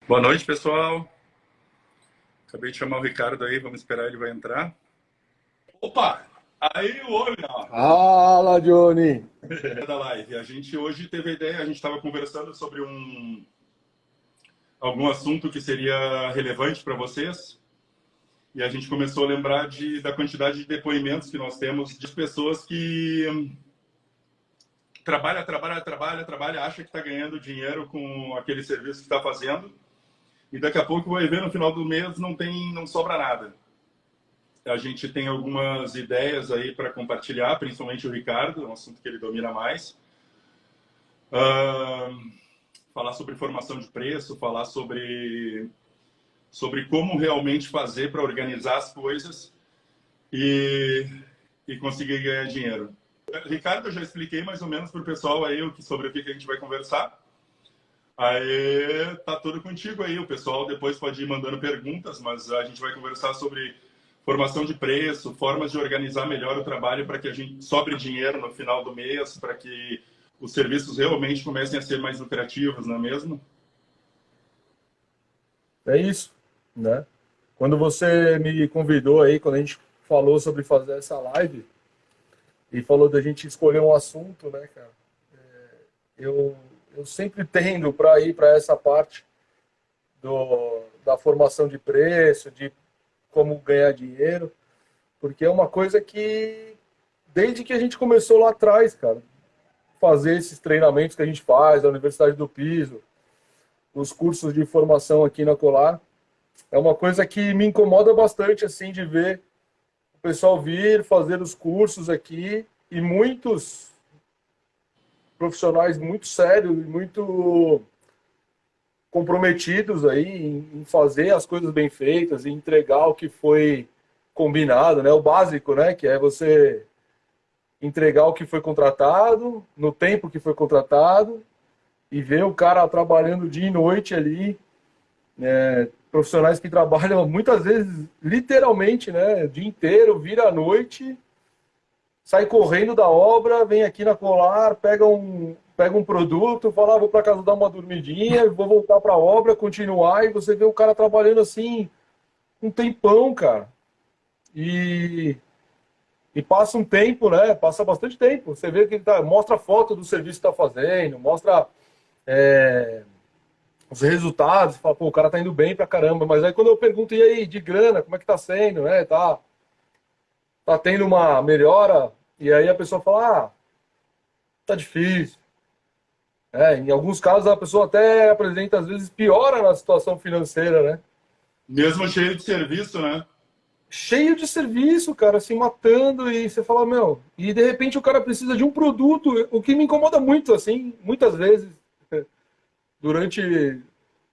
Boa noite, pessoal. Acabei de chamar o Ricardo aí, vamos esperar, ele vai entrar. Opa! Aí o homem, ó, Fala, Johnny! da live. A gente hoje teve a ideia, a gente estava conversando sobre algum assunto que seria relevante para vocês. E a gente começou a lembrar da quantidade de depoimentos que nós temos de pessoas que trabalha, acha que está ganhando dinheiro com aquele serviço que está fazendo. E daqui a pouco vai ver no final do mês não sobra nada. A gente tem algumas ideias aí para compartilhar, principalmente o Ricardo, é um assunto que ele domina mais. Falar sobre formação de preço, falar sobre como realmente fazer para organizar as coisas e conseguir ganhar dinheiro. Ricardo, eu já expliquei mais ou menos para o pessoal aí sobre o que a gente vai conversar. Aí tá tudo contigo aí, o pessoal depois pode ir mandando perguntas, mas a gente vai conversar sobre formação de preço, formas de organizar melhor o trabalho para que a gente sobre dinheiro no final do mês, para que os serviços realmente comecem a ser mais lucrativos, não é mesmo? É isso, né? Quando você me convidou aí, quando a gente falou sobre fazer essa live e falou da gente escolher um assunto, né, cara? Eu sempre tendo para ir para essa parte da formação de preço, de como ganhar dinheiro, porque é uma coisa que, desde que a gente começou lá atrás, cara, fazer esses treinamentos que a gente faz, da Universidade do Piso, os cursos de formação aqui na Colar, é uma coisa que me incomoda bastante, assim, de ver o pessoal vir fazer os cursos aqui e muitos profissionais muito sérios e muito comprometidos aí em fazer as coisas bem feitas e entregar o que foi combinado, né? O básico, né? Que é você entregar o que foi contratado, no tempo que foi contratado, e ver o cara trabalhando dia e noite ali, né? Profissionais que trabalham muitas vezes, literalmente, né? O dia inteiro, vira à noite, sai correndo da obra, vem aqui na Colar, pega um produto, fala, vou para casa dar uma dormidinha, vou voltar para a obra, continuar, e você vê o cara trabalhando assim, um tempão, cara. E passa um tempo, né? Passa bastante tempo. Você vê que ele mostra foto do serviço que está fazendo, mostra os resultados, fala, pô, o cara tá indo bem pra caramba. Mas aí quando eu pergunto, e aí, de grana, como é que tá sendo, né? Tá tendo uma melhora? E aí a pessoa fala, tá difícil. Em alguns casos a pessoa até apresenta, às vezes, piora na situação financeira, né? Mesmo cheio de serviço, né? Cheio de serviço, cara, se matando, e você fala, meu, e de repente o cara precisa de um produto, o que me incomoda muito, assim, muitas vezes, durante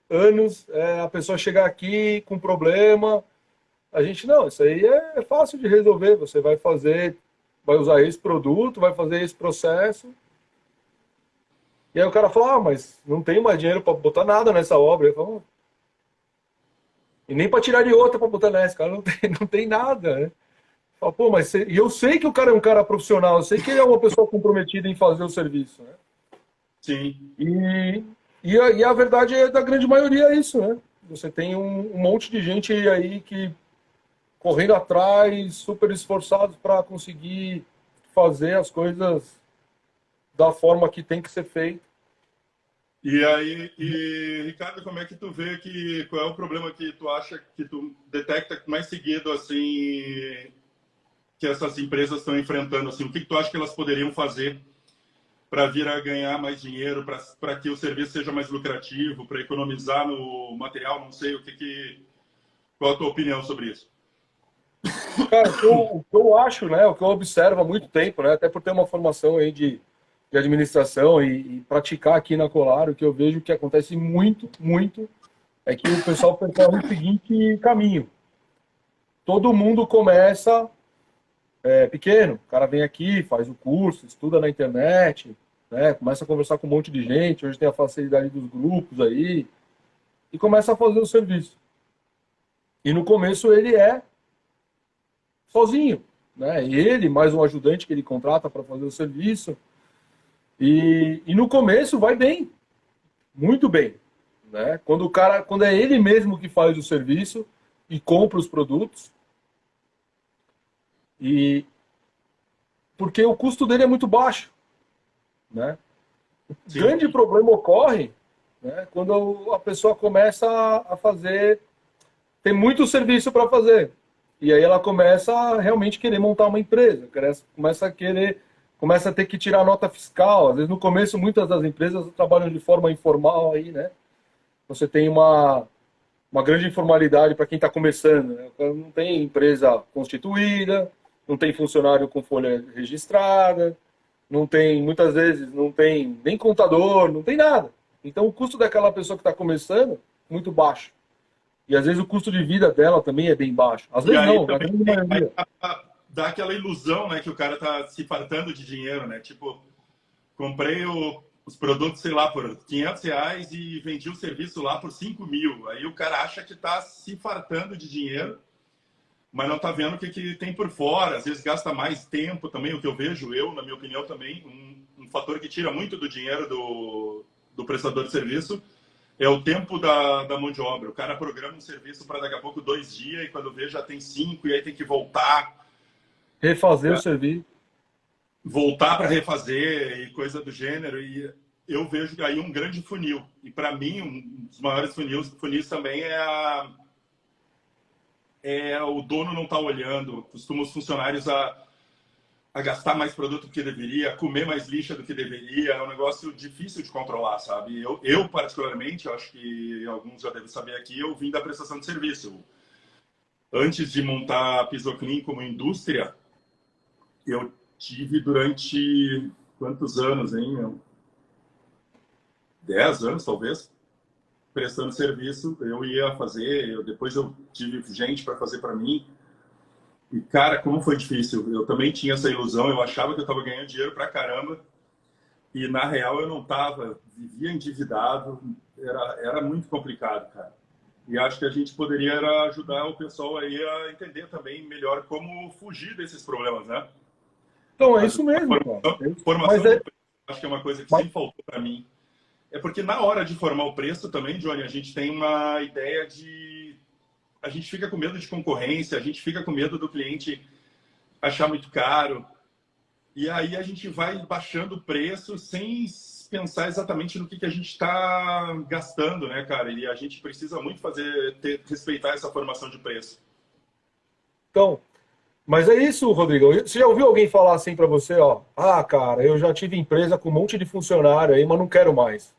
anos, a pessoa chegar aqui com problema, a gente, não, isso aí é fácil de resolver, você vai fazer, vai usar esse produto, vai fazer esse processo, e aí o cara fala, mas não tem mais dinheiro para botar nada nessa obra, eu falo, e nem para tirar de outra para botar nessa, cara, não tem nada, né? Fala, pô, e eu sei que o cara é um cara profissional, eu sei que ele é uma pessoa comprometida em fazer o serviço, né? Sim. E a verdade é da grande maioria é isso, né? Você tem um monte de gente aí que correndo atrás, super esforçados para conseguir fazer as coisas da forma que tem que ser feito. E aí, Ricardo, como é que tu vê qual é o problema que tu acha que tu detecta mais seguido assim que essas empresas estão enfrentando assim? O que tu acha que elas poderiam fazer para vir a ganhar mais dinheiro, para que o serviço seja mais lucrativo, para economizar no material? Não sei qual a tua opinião sobre isso? Cara, o que eu acho, né, o que eu observo há muito tempo, né, até por ter uma formação aí de administração e praticar aqui na Colar, o que eu vejo que acontece muito, muito, é que o pessoal percorre o seguinte caminho. Todo mundo começa pequeno, o cara vem aqui, faz o curso, estuda na internet, né, começa a conversar com um monte de gente, hoje tem a facilidade dos grupos aí, e começa a fazer o serviço. E no começo ele é sozinho, né? Ele, mais um ajudante que ele contrata para fazer o serviço. E no começo vai bem, muito bem, né? Quando é ele mesmo que faz o serviço e compra os produtos, e porque o custo dele é muito baixo, né? O Sim. grande problema ocorre, né, quando a pessoa começa a fazer, tem muito serviço para fazer, e aí ela começa a realmente querer montar uma empresa, começa a ter que tirar nota fiscal. Às vezes no começo muitas das empresas trabalham de forma informal aí, né? Você tem uma grande informalidade para quem está começando, né? Não tem empresa constituída, não tem funcionário com folha registrada, não tem, muitas vezes, não tem nem contador, não tem nada. Então o custo daquela pessoa que está começando, muito baixo. E às vezes o custo de vida dela também é bem baixo. Às vezes não, na grande maioria. Dá aquela ilusão, né, que o cara tá se fartando de dinheiro, né? Tipo, comprei os produtos, sei lá, por R$ 500 e vendi o serviço lá por 5.000. Aí o cara acha que tá se fartando de dinheiro, mas não tá vendo o que tem por fora. Às vezes gasta mais tempo também, o que eu vejo, na minha opinião também, um fator que tira muito do dinheiro do prestador de serviço é o tempo da mão de obra. O cara programa um serviço para daqui a pouco 2 dias e quando vê já tem 5 e aí tem que voltar. Refazer o serviço. Voltar para refazer e coisa do gênero. E eu vejo aí um grande funil. E para mim, um dos maiores funis também o dono não tá olhando, costuma os funcionários a gastar mais produto do que deveria, a comer mais lixa do que deveria. É um negócio difícil de controlar, sabe? Eu particularmente, acho que alguns já devem saber aqui, eu vim da prestação de serviço. Antes de montar a Pisoclean como indústria, eu tive durante quantos anos, hein? 10 anos, talvez, prestando serviço. Eu ia fazer, depois eu tive gente para fazer para mim. E, cara, como foi difícil. Eu também tinha essa ilusão, eu achava que eu estava ganhando dinheiro pra caramba. E, na real, eu não estava. Vivia endividado. Era muito complicado, cara. E acho que a gente poderia ajudar o pessoal aí a entender também melhor como fugir desses problemas, né? Então, é isso mesmo, cara. Formação de preço, acho que é uma coisa que sempre faltou para mim. É porque na hora de formar o preço também, Johnny, a gente tem uma ideia de... A gente fica com medo de concorrência, a gente fica com medo do cliente achar muito caro. E aí a gente vai baixando o preço sem pensar exatamente no que a gente está gastando, né, cara? E a gente precisa muito respeitar essa formação de preço. Então, mas é isso, Rodrigo. Você já ouviu alguém falar assim para você, ó? Ah, cara, eu já tive empresa com um monte de funcionário aí, mas não quero mais.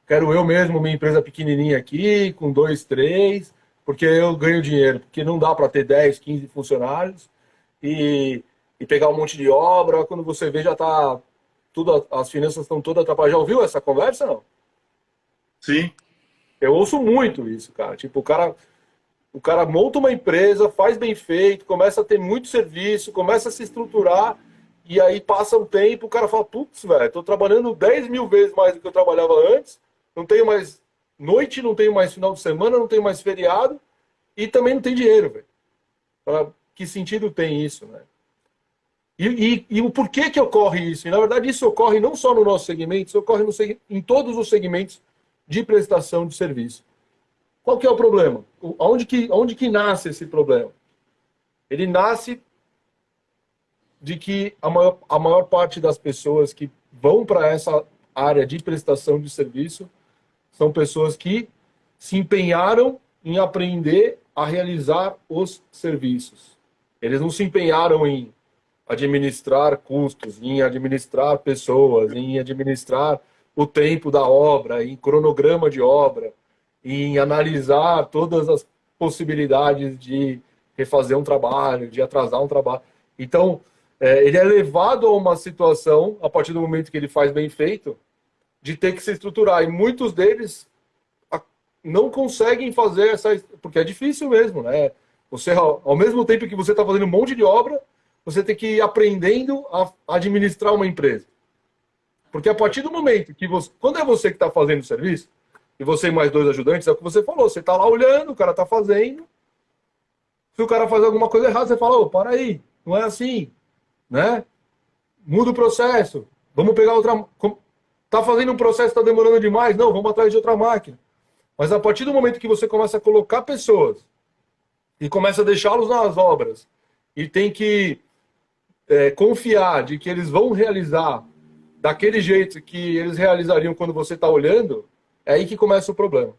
Quero eu mesmo, minha empresa pequenininha aqui, com 2, 3, porque eu ganho dinheiro. Porque não dá para ter 10, 15 funcionários e pegar um monte de obra. Quando você vê, já tá tudo, as finanças estão todas atrapalhadas. Já ouviu essa conversa, não? Sim. Eu ouço muito isso, cara. Tipo, o cara monta uma empresa, faz bem feito, começa a ter muito serviço, começa a se estruturar, e aí passa um tempo, o cara fala, putz, velho, tô trabalhando 10.000 vezes mais do que eu trabalhava antes, não tenho mais noite, não tenho mais final de semana, não tenho mais feriado, e também não tem dinheiro, velho. Que sentido tem isso, né? E o porquê que ocorre isso? E, na verdade, isso ocorre não só no nosso segmento, isso ocorre em todos os segmentos de prestação de serviço. Qual que é o problema? Onde que nasce esse problema? Ele nasce de que a maior parte das pessoas que vão para essa área de prestação de serviço são pessoas que se empenharam em aprender a realizar os serviços. Eles não se empenharam em administrar custos, em administrar pessoas, em administrar o tempo da obra, em cronograma de obra, em analisar todas as possibilidades de refazer um trabalho, de atrasar um trabalho. Então, ele é levado a uma situação, a partir do momento que ele faz bem feito, de ter que se estruturar. E muitos deles não conseguem fazer porque é difícil mesmo, né? Você, ao mesmo tempo que você está fazendo um monte de obra, você tem que ir aprendendo a administrar uma empresa. Porque a partir do momento que quando é você que está fazendo o serviço, e você e mais 2 ajudantes, é o que você falou, você está lá olhando, o cara está fazendo, se o cara faz alguma coisa errada, você fala, para aí, não é assim, né? Muda o processo, vamos pegar outra... Está fazendo um processo que está demorando demais? Não, vamos atrás de outra máquina. Mas a partir do momento que você começa a colocar pessoas e começa a deixá-los nas obras e tem que confiar de que eles vão realizar daquele jeito que eles realizariam quando você está olhando, é aí que começa o problema.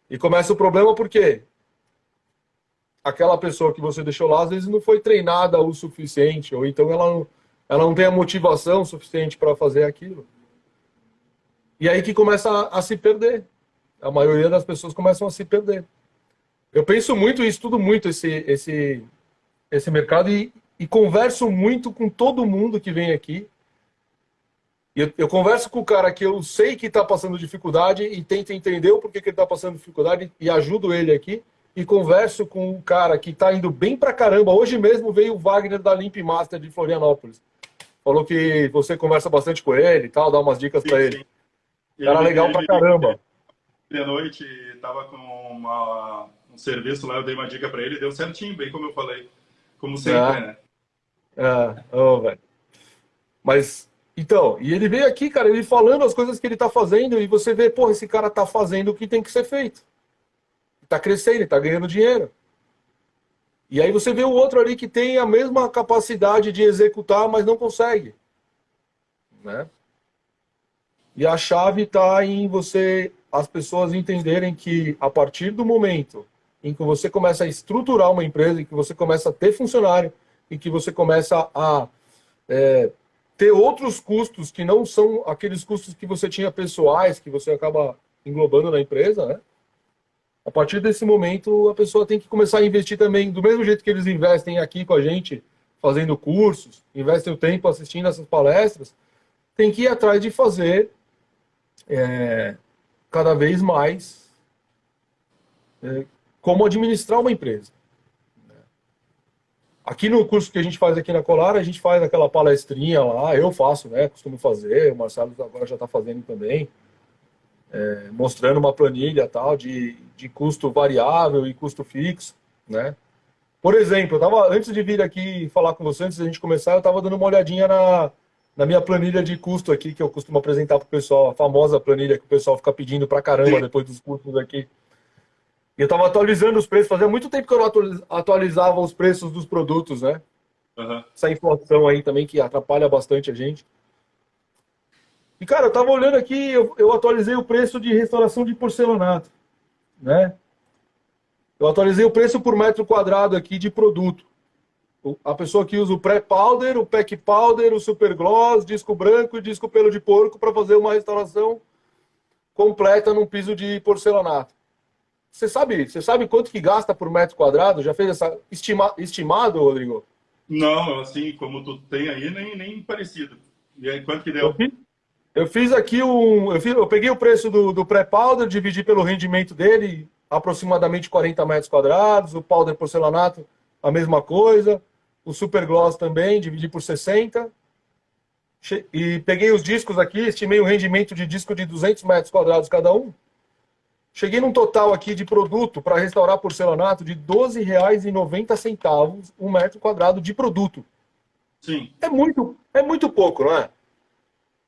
E começa o problema porque aquela pessoa que você deixou lá, às vezes não foi treinada o suficiente, ou então ela não tem a motivação suficiente para fazer aquilo. E aí que começa a se perder. A maioria das pessoas começam a se perder. Eu penso muito e estudo muito esse mercado e converso muito com todo mundo que vem aqui. Eu converso com o cara que eu sei que está passando dificuldade e tento entender o porquê que ele está passando dificuldade e ajudo ele aqui. E converso com um cara que está indo bem pra caramba. Hoje mesmo veio o Wagner da Limp Master de Florianópolis. Falou que você conversa bastante com ele e tal, dá umas dicas para ele. Cara legal pra caramba. De noite, estava com um serviço lá, eu dei uma dica para ele, deu certinho, bem como eu falei. Como sempre, né? Velho. Mas, então, e ele veio aqui, cara, ele falando as coisas que ele tá fazendo, e você vê, porra, esse cara tá fazendo o que tem que ser feito. Tá crescendo, tá ganhando dinheiro. E aí você vê o outro ali que tem a mesma capacidade de executar, mas não consegue. Né? E a chave está em você, as pessoas entenderem que a partir do momento em que você começa a estruturar uma empresa, em que você começa a ter funcionário, em que você começa a ter outros custos que não são aqueles custos que você tinha pessoais, que você acaba englobando na empresa, né? A partir desse momento, a pessoa tem que começar a investir também, do mesmo jeito que eles investem aqui com a gente, fazendo cursos, investem o tempo assistindo essas palestras, tem que ir atrás de fazer cada vez mais como administrar uma empresa. Aqui no curso que a gente faz aqui na Colar, a gente faz aquela palestrinha lá, eu faço, né? Costumo fazer, o Marcelo agora já está fazendo também, mostrando uma planilha tal de custo variável e custo fixo, né? Por exemplo, antes de vir aqui falar com você, antes da gente começar, eu estava dando uma olhadinha na minha planilha de custo aqui, que eu costumo apresentar para o pessoal, a famosa planilha que o pessoal fica pedindo pra caramba depois dos cursos aqui. E eu estava atualizando os preços, fazia muito tempo que eu não atualizava os preços dos produtos, né? Uhum. Essa inflação aí também que atrapalha bastante a gente. E, cara, eu tava olhando aqui, eu atualizei o preço de restauração de porcelanato, né? Eu atualizei o preço por metro quadrado aqui de produto. A pessoa que usa o pré-powder, o pack powder, o super gloss, disco branco e disco pelo de porco para fazer uma restauração completa num piso de porcelanato. Você sabe quanto que gasta por metro quadrado? Já fez essa estimado, Rodrigo? Não, assim, como tu tem aí, nem parecido. E aí, quanto que deu? Eu fiz aqui eu peguei o preço do pré-powder, dividi pelo rendimento dele, aproximadamente 40 metros quadrados, o powder porcelanato, a mesma coisa, o super gloss também, dividi por 60. E peguei os discos aqui, estimei o rendimento de disco de 200 metros quadrados cada um. Cheguei num total aqui de produto para restaurar porcelanato de R$ 12,90 um metro quadrado de produto. Sim. É muito pouco, não é?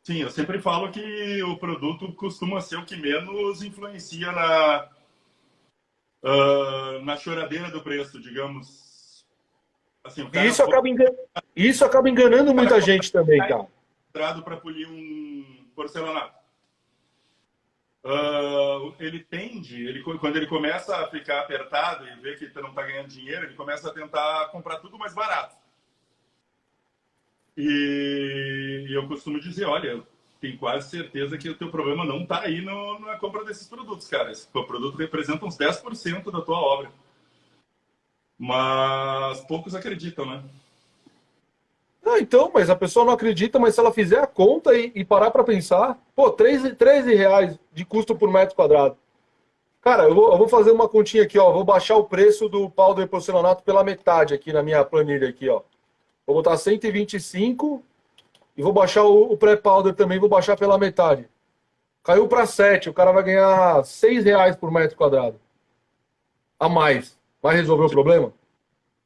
Sim, eu sempre falo que o produto costuma ser o que menos influencia na choradeira do preço, digamos. Assim, E isso acaba enganando muita gente também, cara. Para polir um porcelanato. Quando ele começa a ficar apertado e vê que não está ganhando dinheiro, ele começa a tentar comprar tudo mais barato. E eu costumo dizer, olha, eu tenho quase certeza que o teu problema não está aí na compra desses produtos, cara. Esse produto representa uns 10% da tua obra. Mas poucos acreditam, né? Não, então, mas a pessoa não acredita, mas se ela fizer a conta e parar para pensar, pô, R$13 de custo por metro quadrado. Cara, eu vou fazer uma continha aqui, ó. Vou baixar o preço do powder porcelanato pela metade aqui na minha planilha aqui, ó. Vou botar 125 e vou baixar o pré-powder também, vou baixar pela metade. Caiu para 7, o cara vai ganhar R$6 por metro quadrado. A mais. Vai resolver o problema?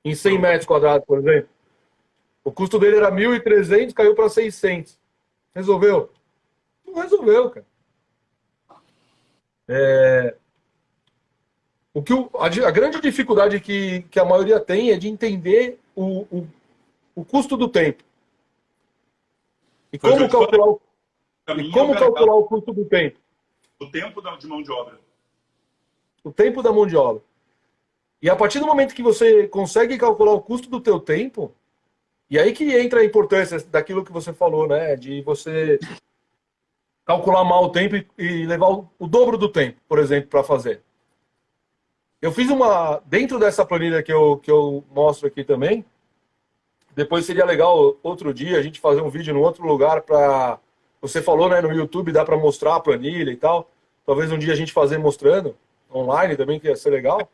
Em 100 metros quadrados, por exemplo. O custo dele era 1.300, caiu para 600. Resolveu? Não resolveu, cara. A grande dificuldade que a maioria tem é de entender o custo do tempo. E Foi o que como eu te falei. calcular, Pra e mim é o como gargalo, calcular o custo do tempo. o tempo de mão de obra. O tempo da mão de obra. E a partir do momento que você consegue calcular o custo do teu tempo, e aí que entra a importância daquilo que você falou, né? De você calcular mal o tempo e levar o dobro do tempo, por exemplo, para fazer. Eu fiz dentro dessa planilha que eu mostro aqui também, depois seria legal outro dia a gente fazer um vídeo em outro lugar para... Você falou, né, no YouTube dá para mostrar a planilha e tal. Talvez um dia a gente fazer mostrando, online também, que ia ser legal.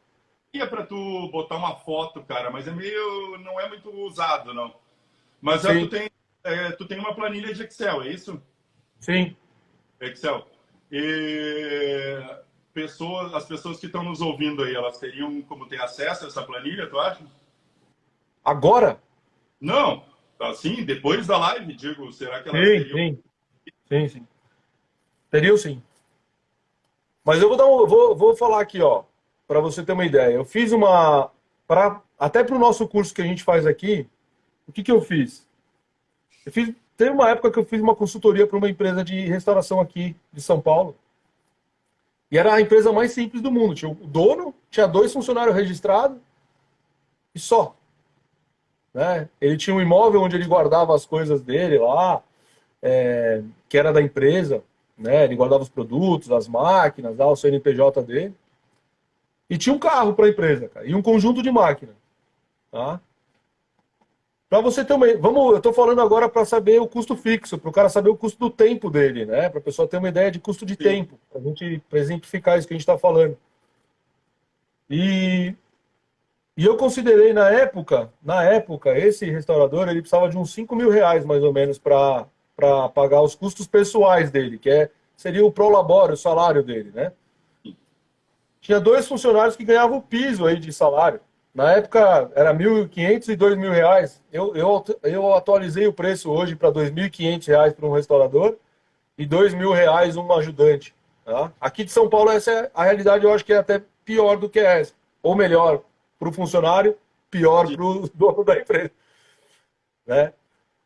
É para tu botar uma foto, cara, mas não é muito usado, não. Mas Sim, tu tem uma planilha de Excel, é isso? sim. Excel. E as pessoas que estão nos ouvindo aí, elas teriam como ter acesso a essa planilha, tu acha? Agora? Não, assim, depois da live, digo, será que elas Sim, teriam? sim. Sim, sim. Teria sim. Mas eu vou falar aqui, ó, para você ter uma ideia. Eu fiz até para o nosso curso que a gente faz aqui, o que eu fiz? Teve uma época que eu fiz uma consultoria para uma empresa de restauração aqui de São Paulo. E era a empresa mais simples do mundo. Tinha o dono, tinha 2 funcionários registrados e só. Né? Ele tinha um imóvel onde ele guardava as coisas dele lá, que era da empresa, né? Ele guardava os produtos, as máquinas, lá, o CNPJ dele. E tinha um carro para a empresa, cara, e um conjunto de máquinas. Tá? Para você ter uma. Eu estou falando agora para saber o custo fixo, para o cara saber o custo do tempo dele, né? Para a pessoa ter uma ideia de custo de Sim. tempo, para a gente exemplificar isso que a gente está falando. E, e eu considerei na época, esse restaurador ele precisava de uns R$ 5.000 mais ou menos para pagar os custos pessoais dele, seria o prolabore, o salário dele, né? Tinha 2 funcionários que ganhavam o piso aí de salário. Na época era R$ 1.500 e R$ 2.000. Eu atualizei o preço hoje para R$ 2.500 para um restaurador e R$ 2.000 um ajudante. Tá? Aqui de São Paulo, essa é a realidade, eu acho que é até pior do que essa. Ou melhor, para o funcionário, pior para o dono da empresa. Né?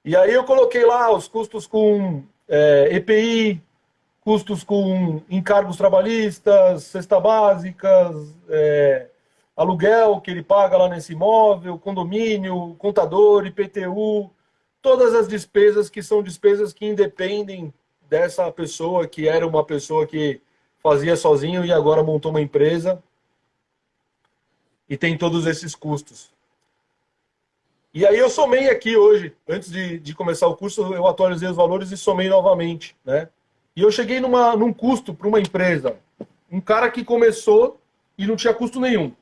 E aí eu coloquei lá os custos com EPI, custos com encargos trabalhistas, cesta básicas, aluguel que ele paga lá nesse imóvel, condomínio, contador, IPTU, todas as despesas que são despesas que independem dessa pessoa que era uma pessoa que fazia sozinho e agora montou uma empresa e tem todos esses custos. E aí eu somei aqui hoje, antes de começar o curso, eu atualizei os valores e somei novamente, né? E eu cheguei num custo para uma empresa, um cara que começou e não tinha custo nenhum.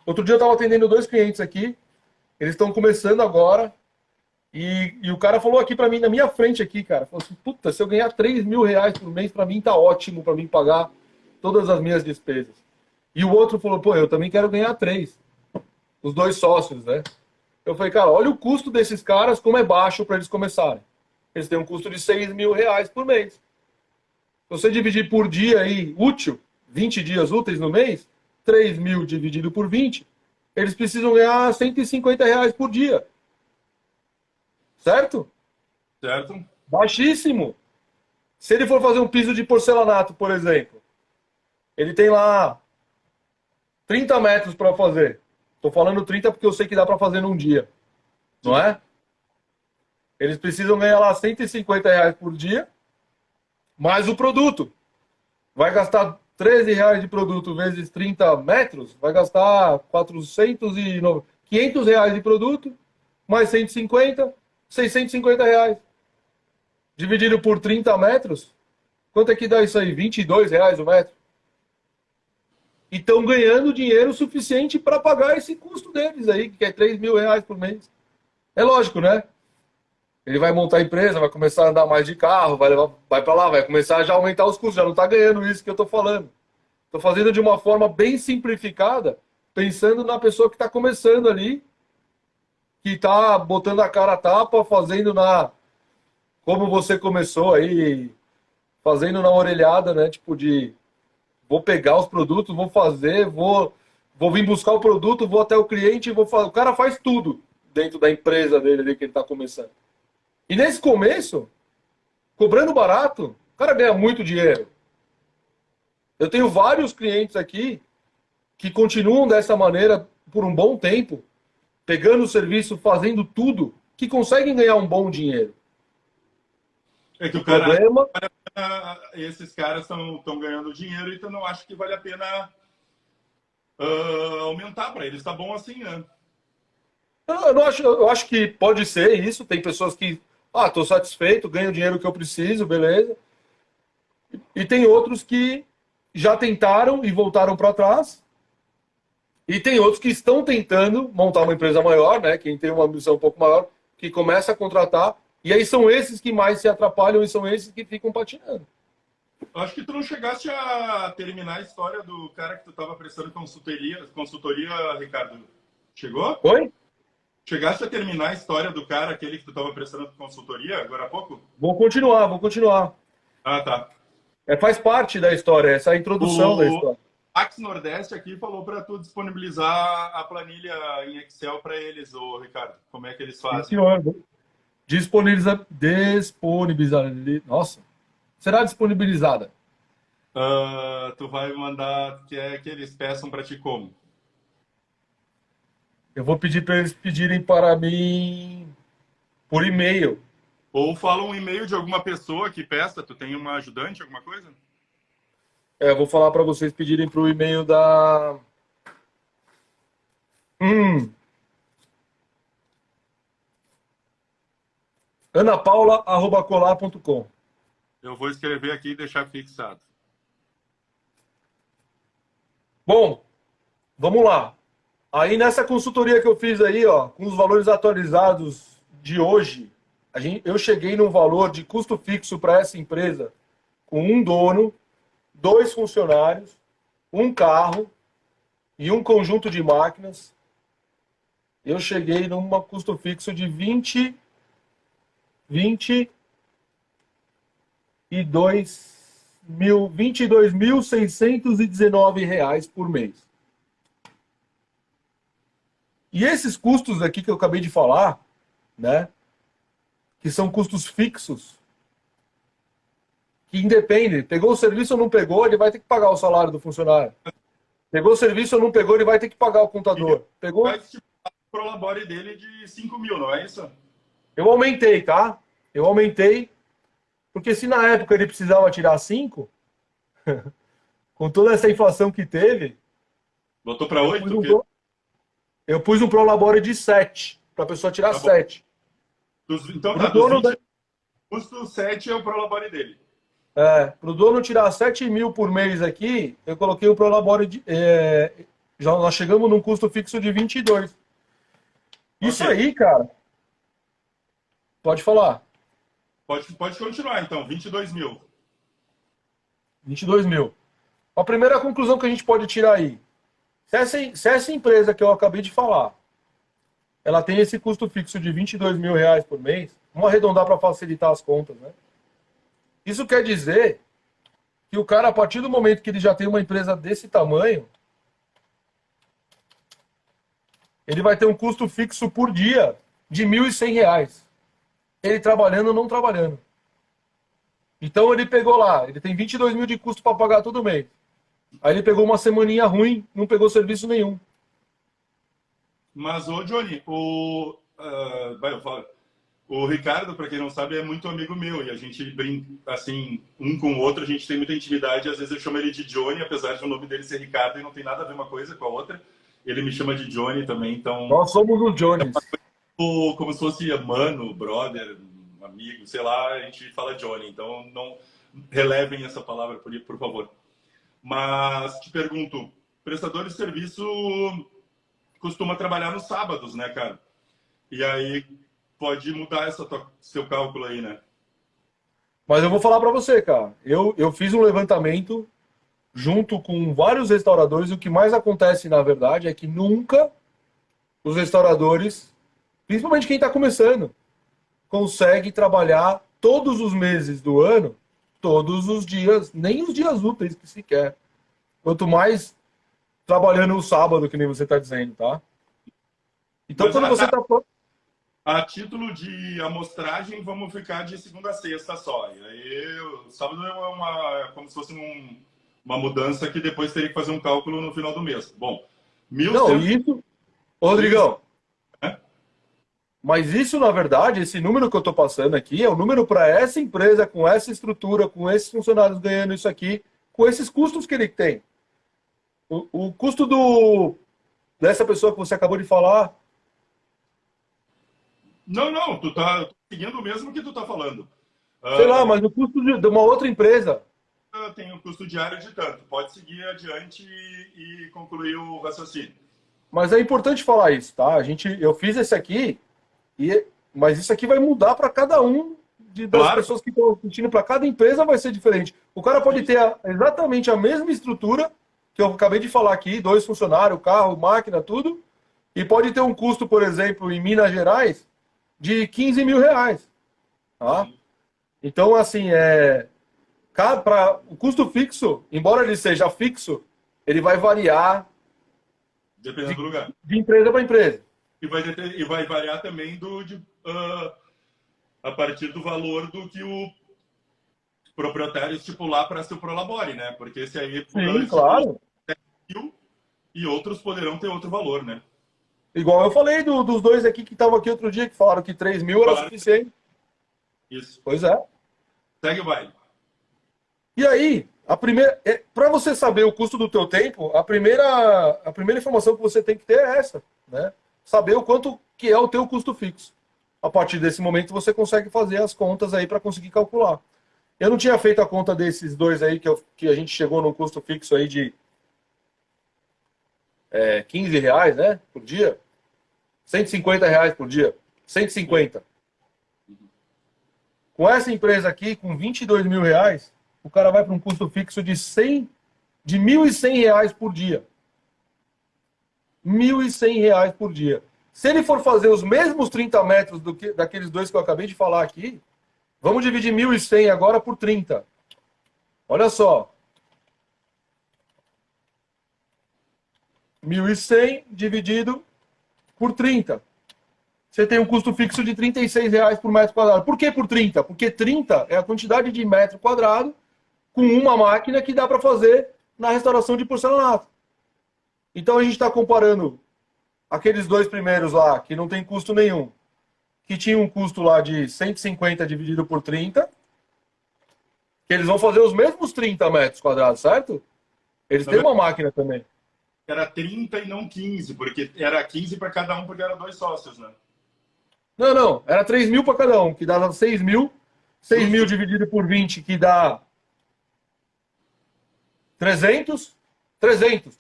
Outro dia eu estava atendendo 2 clientes aqui, eles estão começando agora, e o cara falou aqui para mim, na minha frente aqui, cara, falou assim, puta, se eu ganhar R$ 3.000 por mês, para mim tá ótimo, para mim pagar todas as minhas despesas. E o outro falou, pô, eu também quero ganhar 3. Os 2 sócios, né? Eu falei, cara, olha o custo desses caras, como é baixo para eles começarem. Eles têm um custo de R$ 6.000 por mês. Se você dividir por dia aí, útil, 20 dias úteis no mês, 3.000 dividido por 20, eles precisam ganhar R$ 150 por dia. Certo? Certo? Baixíssimo. Se ele for fazer um piso de porcelanato, por exemplo, ele tem lá 30 metros para fazer. Estou falando 30 porque eu sei que dá para fazer num dia. Não é? Eles precisam ganhar lá R$ 150 por dia, mais o produto. Vai gastar R$ 13 de produto vezes 30 metros, vai gastar R$ 500 de produto, mais 150, R$ 650. Dividido por 30 metros, quanto é que dá isso aí? R$ 22 o metro. E estão ganhando dinheiro suficiente para pagar esse custo deles aí, que é R$ 3.000 por mês. É lógico, né? Ele vai montar a empresa, vai começar a andar mais de carro, vai para lá, vai começar a já aumentar os custos, já não está ganhando isso que eu estou falando. Estou fazendo de uma forma bem simplificada, pensando na pessoa que está começando ali, que está botando a cara a tapa, fazendo como você começou aí, fazendo na orelhada, né? Tipo vou pegar os produtos, vou fazer, vou vou vir buscar o produto, vou até o cliente e vou falar. O cara faz tudo dentro da empresa dele ali que ele está começando. E nesse começo, cobrando barato, o cara ganha muito dinheiro. Eu tenho vários clientes aqui que continuam dessa maneira por um bom tempo, pegando o serviço, fazendo tudo, que conseguem ganhar um bom dinheiro. É que o cara, esses caras estão ganhando dinheiro, então não acho que vale a pena aumentar para eles. Tá bom assim, né? Eu acho que pode ser isso. Tem pessoas que, estou satisfeito, ganho o dinheiro que eu preciso, beleza. E tem outros que já tentaram e voltaram para trás. E tem outros que estão tentando montar uma empresa maior, né? Quem tem uma ambição um pouco maior, que começa a contratar. E aí são esses que mais se atrapalham e são esses que ficam patinando. Acho que tu não chegaste a terminar a história do cara que tu estava prestando consultoria, Ricardo. Chegou? Oi? Chegaste a terminar a história do cara, aquele que tu estava prestando consultoria agora há pouco? Vou continuar. Ah, tá. Faz parte da história, essa é a introdução da história. O Ax Nordeste aqui falou para tu disponibilizar a planilha em Excel para eles, Ricardo. Como é que eles fazem? Sim, senhor. Disponibilizar. Nossa. Será disponibilizada. Tu vai mandar que eles peçam para ti como? Eu vou pedir para eles pedirem para mim por e-mail. Ou fala um e-mail de alguma pessoa que peça. Tu tem uma ajudante, alguma coisa? Eu vou falar para vocês pedirem para o e-mail da... anapaula@colar.com. Eu vou escrever aqui e deixar fixado. Bom, vamos lá. Aí nessa consultoria que eu fiz aí, com os valores atualizados de hoje, eu cheguei num valor de custo fixo para essa empresa com um dono, 2 funcionários, um carro e um conjunto de máquinas. Eu cheguei num custo fixo de 22.619 reais por mês. E esses custos aqui que eu acabei de falar, né, que são custos fixos, que independem, pegou o serviço ou não pegou, ele vai ter que pagar o salário do funcionário. Pegou o serviço ou não pegou, ele vai ter que pagar o contador. Pegou? Vai estipular o prolabore dele de 5 mil, não é isso? Eu aumentei, tá? Eu aumentei, porque se na época ele precisava tirar 5, com toda essa inflação que teve... Botou para 8? Eu pus um prolabore de 7, para a pessoa tirar 7. Então tá, dono custo 7 é o prolabore dele. Para o dono tirar 7 mil por mês aqui, eu coloquei o prolabore de... nós chegamos num custo fixo de 22. Isso aí, cara... Pode falar. Pode continuar, então. 22 mil. 22 mil. A primeira conclusão que a gente pode tirar aí. Se essa empresa que eu acabei de falar, ela tem esse custo fixo de 22 mil reais por mês, vamos arredondar para facilitar as contas, né? Isso quer dizer que o cara, a partir do momento que ele já tem uma empresa desse tamanho, ele vai ter um custo fixo por dia de R$ 1.100. Ele trabalhando ou não trabalhando. Então ele pegou lá, ele tem 22 mil de custo para pagar todo mês. Aí ele pegou uma semaninha ruim, não pegou serviço nenhum. Mas, Johnny, o Ricardo, para quem não sabe, é muito amigo meu. E a gente brinca, assim, um com o outro, a gente tem muita intimidade. Às vezes eu chamo ele de Johnny, apesar de o nome dele ser Ricardo e não tem nada a ver uma coisa com a outra. Ele me chama de Johnny também, então... Nós somos os Johnnies. Como se fosse mano, brother, amigo, sei lá, a gente fala Johnny. Então não relevem essa palavra, por favor. Mas te pergunto, prestador de serviço costuma trabalhar nos sábados, né, cara? E aí pode mudar seu cálculo aí, né? Mas eu vou falar para você, cara. Eu fiz um levantamento junto com vários restauradores. E o que mais acontece, na verdade, é que nunca os restauradores, principalmente quem está começando, consegue trabalhar todos os meses do ano, todos os dias, nem os dias úteis que se quer. Quanto mais trabalhando no sábado, que nem você está dizendo, tá? Então, Mas, quando você está... a título de amostragem, vamos ficar de segunda a sexta só. E aí, o sábado como se fosse uma mudança que depois teria que fazer um cálculo no final do mês. Bom, Não, 1.100... isso... Ô, Rodrigão, É? mas isso, na verdade, esse número que eu estou passando aqui é o número para essa empresa, com essa estrutura, com esses funcionários ganhando isso aqui, com esses custos que ele tem. O custo dessa pessoa que você acabou de falar... Não, tu tá seguindo o mesmo que tu tá falando. Sei lá, mas o custo de uma outra empresa. Tem um custo diário de tanto. Pode seguir adiante e concluir o raciocínio. Mas é importante falar isso, tá? Eu fiz esse aqui, mas isso aqui vai mudar para cada um das Claro. pessoas que estão assistindo, para cada empresa vai ser diferente. O cara pode ter exatamente a mesma estrutura que eu acabei de falar aqui, 2 funcionários, carro, máquina, tudo, e pode ter um custo, por exemplo, em Minas Gerais, de 15 mil reais. Tá? Então, assim, o custo fixo, embora ele seja fixo, ele vai variar Dependendo do lugar. de empresa para empresa. E vai variar também a partir do valor do que o proprietário estipular para seu prolabore, né? Porque esse aí Sim, claro. E outros poderão ter outro valor, né? Igual eu falei dos 2 aqui que estavam aqui outro dia, que falaram que 3 mil era suficiente. Isso. Pois é. Segue o baile. E aí, para você saber o custo do teu tempo, a primeira informação que você tem que ter é essa, né? Saber o quanto que é o teu custo fixo. A partir desse momento você consegue fazer as contas aí para conseguir calcular. Eu não tinha feito a conta desses 2 aí que a gente chegou num custo fixo aí de 15 reais, né, por dia. 150 reais por dia. 150. Com essa empresa aqui, com 22 mil reais, o cara vai para um custo fixo de 1.100 reais por dia. 1.100 reais por dia. Se ele for fazer os mesmos 30 metros daqueles 2 que eu acabei de falar aqui, vamos dividir 1.100 agora por 30. Olha só. 1.100 dividido por 30. Você tem um custo fixo de 36 reais por metro quadrado. Por que por 30? Porque 30 é a quantidade de metro quadrado com uma máquina que dá para fazer na restauração de porcelanato. Então a gente está comparando aqueles 2 primeiros lá, que não tem custo nenhum, que tinha um custo lá de 150 dividido por 30, que eles vão fazer os mesmos 30 metros quadrados, certo? Eles têm uma máquina também. Era 30 e não 15, porque era 15 para cada um, porque eram 2 sócios, né? Não. Era 3 mil para cada um, que dava 6 mil. 6 mil dividido por 20, que dá 300. 300.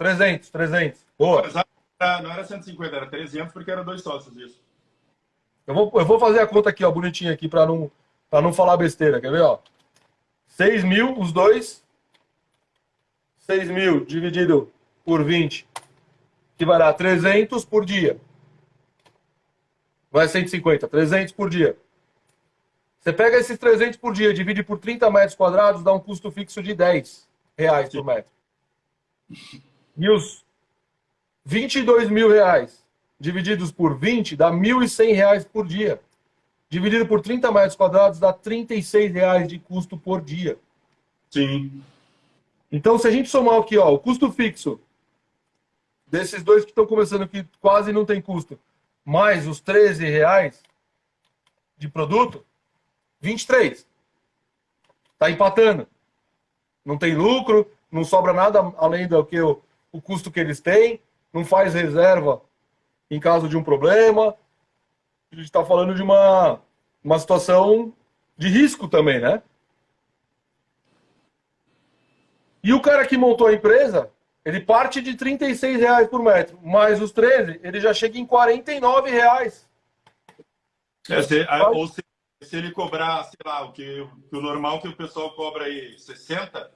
Boa. Não era 150, era 300, porque eram 2 sócios, isso. Eu vou fazer a conta aqui, ó, bonitinha aqui, para não falar besteira. Quer ver, ó? 6 mil, os 2. 6 mil dividido por 20, que vai dar 300 por dia. Não é 150, 300 por dia. Você pega esses 300 por dia, divide por 30 metros quadrados, dá um custo fixo de 10 reais por metro. E os 22 mil reais divididos por 20 dá 1.100 reais por dia. Dividido por 30 metros quadrados dá 36 reais de custo por dia. Sim. Então, se a gente somar aqui, ó, o custo fixo desses 2 que estão começando que quase não tem custo, mais os 13 reais de produto, 23. Tá empatando. Não tem lucro, não sobra nada além do que o custo que eles têm, não faz reserva em caso de um problema. A gente está falando de uma situação de risco também, né? E o cara que montou a empresa, ele parte de 36 reais por metro, mais os 13, ele já chega em 49 reais. Ou se ele cobrar, sei lá, o normal que o pessoal cobra aí, 60?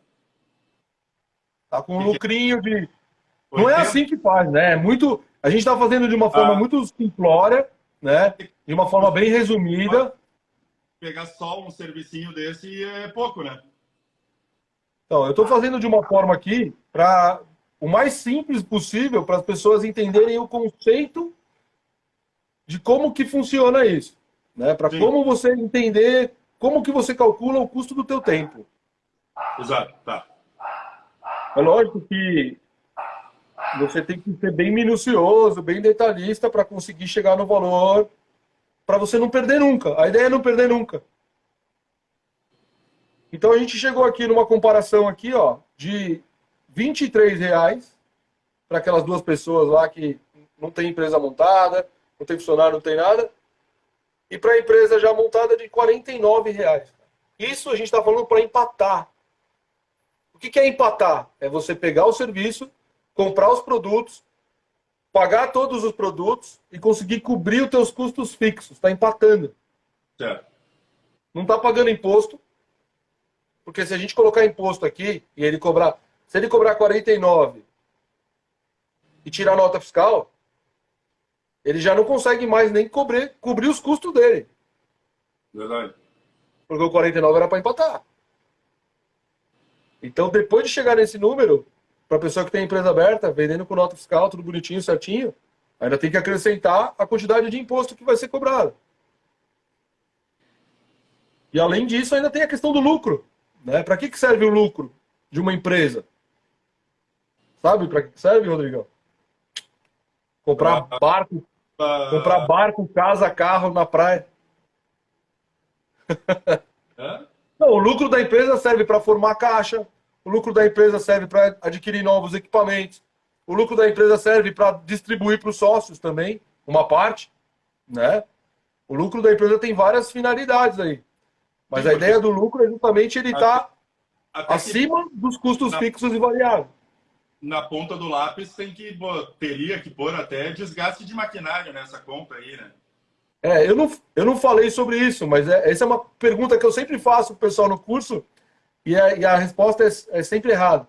Tá com um lucrinho de... Não é assim que faz, né? A gente está fazendo de uma forma muito simplória, né? De uma forma bem resumida. Pegar só um servicinho desse é pouco, né? Então, eu estou fazendo de uma forma aqui para o mais simples possível para as pessoas entenderem o conceito de como que funciona isso, né? Para como você entender como que você calcula o custo do teu tempo. Exato, tá. É lógico que você tem que ser bem minucioso, bem detalhista para conseguir chegar no valor, para você não perder nunca. A ideia é não perder nunca. Então a gente chegou aqui numa comparação aqui, ó, de R$ 23 para aquelas duas pessoas lá que não tem empresa montada, não tem funcionário, não tem nada, e para a empresa já montada de R$ 49. Isso a gente está falando para empatar. O que é empatar? É você pegar o serviço, comprar os produtos, pagar todos os produtos e conseguir cobrir os teus custos fixos. Está empatando. Certo. Não está pagando imposto, porque se a gente colocar imposto aqui e ele cobrar, se ele cobrar 49 e tirar nota fiscal, ele já não consegue mais nem cobrir os custos dele. Verdade. Porque o 49 era para empatar. Então, depois de chegar nesse número, para a pessoa que tem empresa aberta, vendendo com nota fiscal, tudo bonitinho, certinho, ainda tem que acrescentar a quantidade de imposto que vai ser cobrado. E além disso, ainda tem a questão do lucro. Né? Para que serve o lucro de uma empresa? Sabe para que serve, Rodrigão? Comprar barco, casa, carro na praia. Não, o lucro da empresa serve para formar caixa, o lucro da empresa serve para adquirir novos equipamentos, o lucro da empresa serve para distribuir para os sócios também, uma parte, né? O lucro da empresa tem várias finalidades aí. Mas a ideia do lucro é justamente ele estar acima dos custos fixos e variáveis. Na ponta do lápis teria que pôr até desgaste de maquinário nessa conta aí, né? Eu não falei sobre isso, mas essa é uma pergunta que eu sempre faço para o pessoal no curso e a resposta é sempre errada.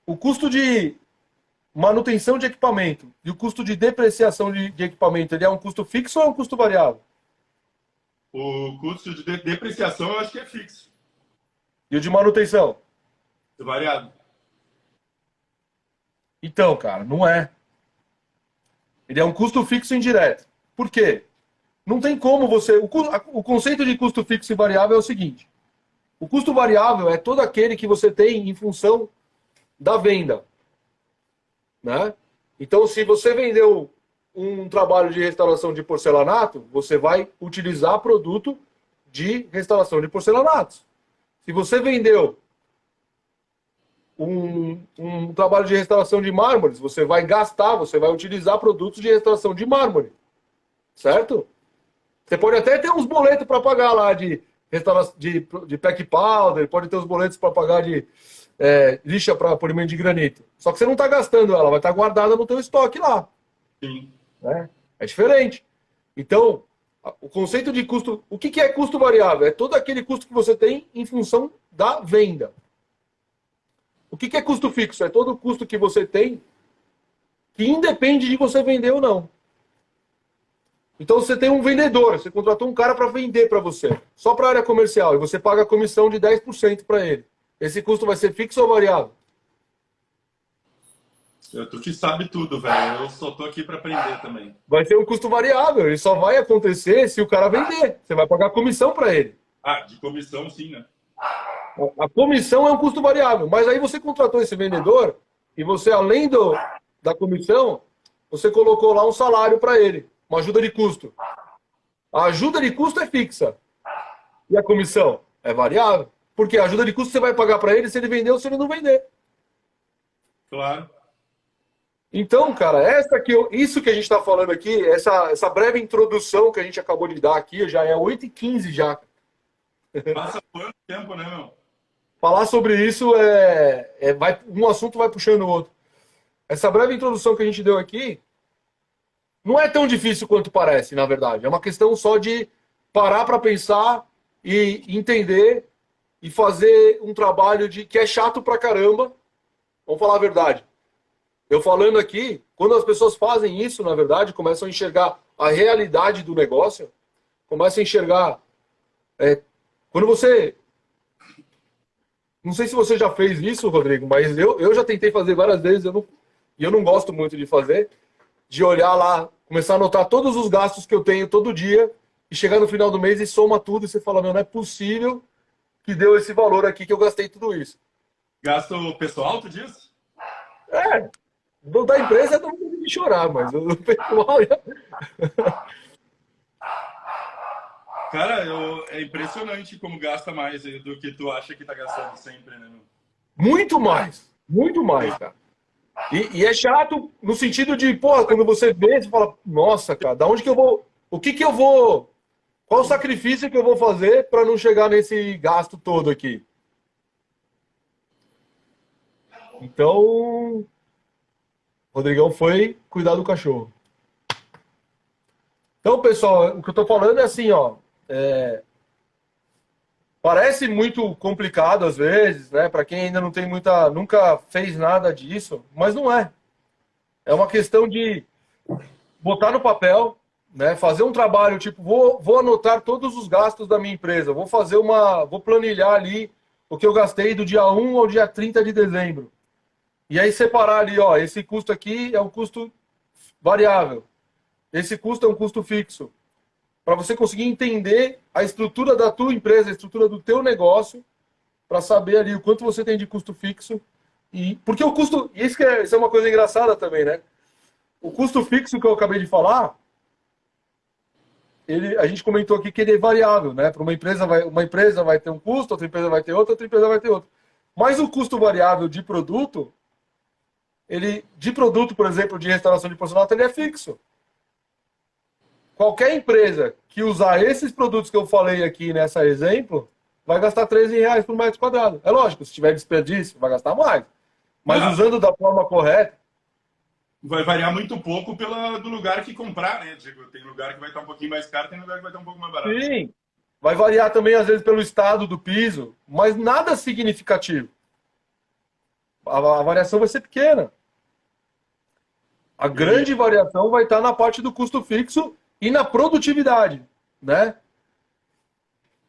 O custo de manutenção de equipamento e o custo de depreciação de equipamento, ele é um custo fixo ou é um custo variável? O custo de depreciação eu acho que é fixo. E o de manutenção? Variável. Então, cara, não é. Ele é um custo fixo indireto. Por quê? Não tem como você... O conceito de custo fixo e variável é o seguinte. O custo variável é todo aquele que você tem em função da venda. Né? Então, se você vendeu um trabalho de restauração de porcelanato, você vai utilizar produto de restauração de porcelanatos. Se você vendeu um trabalho de restauração de mármores, você vai utilizar produtos de restauração de mármore. Certo? Você pode até ter uns boletos para pagar lá de pack powder, pode ter uns boletos para pagar de lixa para polimento de granito. Só que você não está gastando ela, vai estar guardada no teu estoque lá. Sim. Né? É diferente. Então, o conceito de custo... O que é custo variável? É todo aquele custo que você tem em função da venda. O que é custo fixo? É todo o custo que você tem que independe de você vender ou não. Então você tem um vendedor, você contratou um cara para vender para você, só para a área comercial, e você paga a comissão de 10% para ele. Esse custo vai ser fixo ou variável? Tu que sabe tudo, velho. Eu só tô aqui para aprender também. Vai ser um custo variável, ele só vai acontecer se o cara vender. Você vai pagar a comissão para ele. De comissão sim, né? A comissão é um custo variável, mas aí você contratou esse vendedor e você, além da comissão, você colocou lá um salário para ele, uma ajuda de custo. A ajuda de custo é fixa. E a comissão é variável. Porque a ajuda de custo você vai pagar para ele se ele vender ou se ele não vender. Claro. Então, cara, isso que a gente está falando aqui, essa breve introdução que a gente acabou de dar aqui, já é 8h15 já. Passa quanto tempo, né, meu? Falar sobre isso um assunto vai puxando o outro. Essa breve introdução que a gente deu aqui não é tão difícil quanto parece, na verdade. É uma questão só de parar para pensar e entender e fazer um trabalho que é chato pra caramba. Vamos falar a verdade. Eu falando aqui, quando as pessoas fazem isso, na verdade, começam a enxergar a realidade do negócio, começam a enxergar... quando você Não sei se você já fez isso, Rodrigo, mas eu já tentei fazer várias vezes, e eu não gosto muito de fazer, de olhar lá, começar a anotar todos os gastos que eu tenho todo dia, e chegar no final do mês e soma tudo, e você fala, meu, não é possível que deu esse valor aqui que eu gastei tudo isso. Gasto pessoal, tu diz? É, da empresa não tem de chorar, mas o pessoal... Cara, é impressionante como gasta mais do que tu acha que tá gastando sempre, né? Muito mais, cara. E é chato no sentido de, pô, quando você vê, você fala, nossa, cara, da onde que eu vou, o que que eu vou, qual o sacrifício que eu vou fazer para não chegar nesse gasto todo aqui? Então, o Rodrigão foi cuidar do cachorro. Então, pessoal, o que eu tô falando é assim, ó, parece muito complicado às vezes, né, para quem ainda não tem nunca fez nada disso, mas não é. É uma questão de botar no papel, né? Fazer um trabalho, tipo, vou anotar todos os gastos da minha empresa, vou planilhar ali o que eu gastei do dia 1 ao dia 30 de dezembro. E aí separar ali, ó, esse custo aqui é um custo variável, esse custo é um custo fixo. Para você conseguir entender a estrutura da tua empresa, a estrutura do teu negócio, para saber ali o quanto você tem de custo fixo. E porque o custo, isso é uma coisa engraçada também, né? O custo fixo que eu acabei de falar, a gente comentou aqui que ele é variável, né? Para uma empresa vai ter um custo, outra empresa vai ter outra empresa vai ter outro. Mas o custo variável de produto, por exemplo, de restauração de porcelanato, ele é fixo. Qualquer empresa que usar esses produtos que eu falei aqui nessa exemplo, vai gastar R$13 por metro quadrado. É lógico, se tiver desperdício, vai gastar mais. Mas usando da forma correta, vai variar muito pouco do lugar que comprar, né? Digo, tem lugar que vai estar um pouquinho mais caro, tem lugar que vai estar um pouco mais barato. Sim. Vai variar também, às vezes, pelo estado do piso, mas nada significativo. A variação vai ser pequena. A grande variação vai estar na parte do custo fixo e na produtividade, né?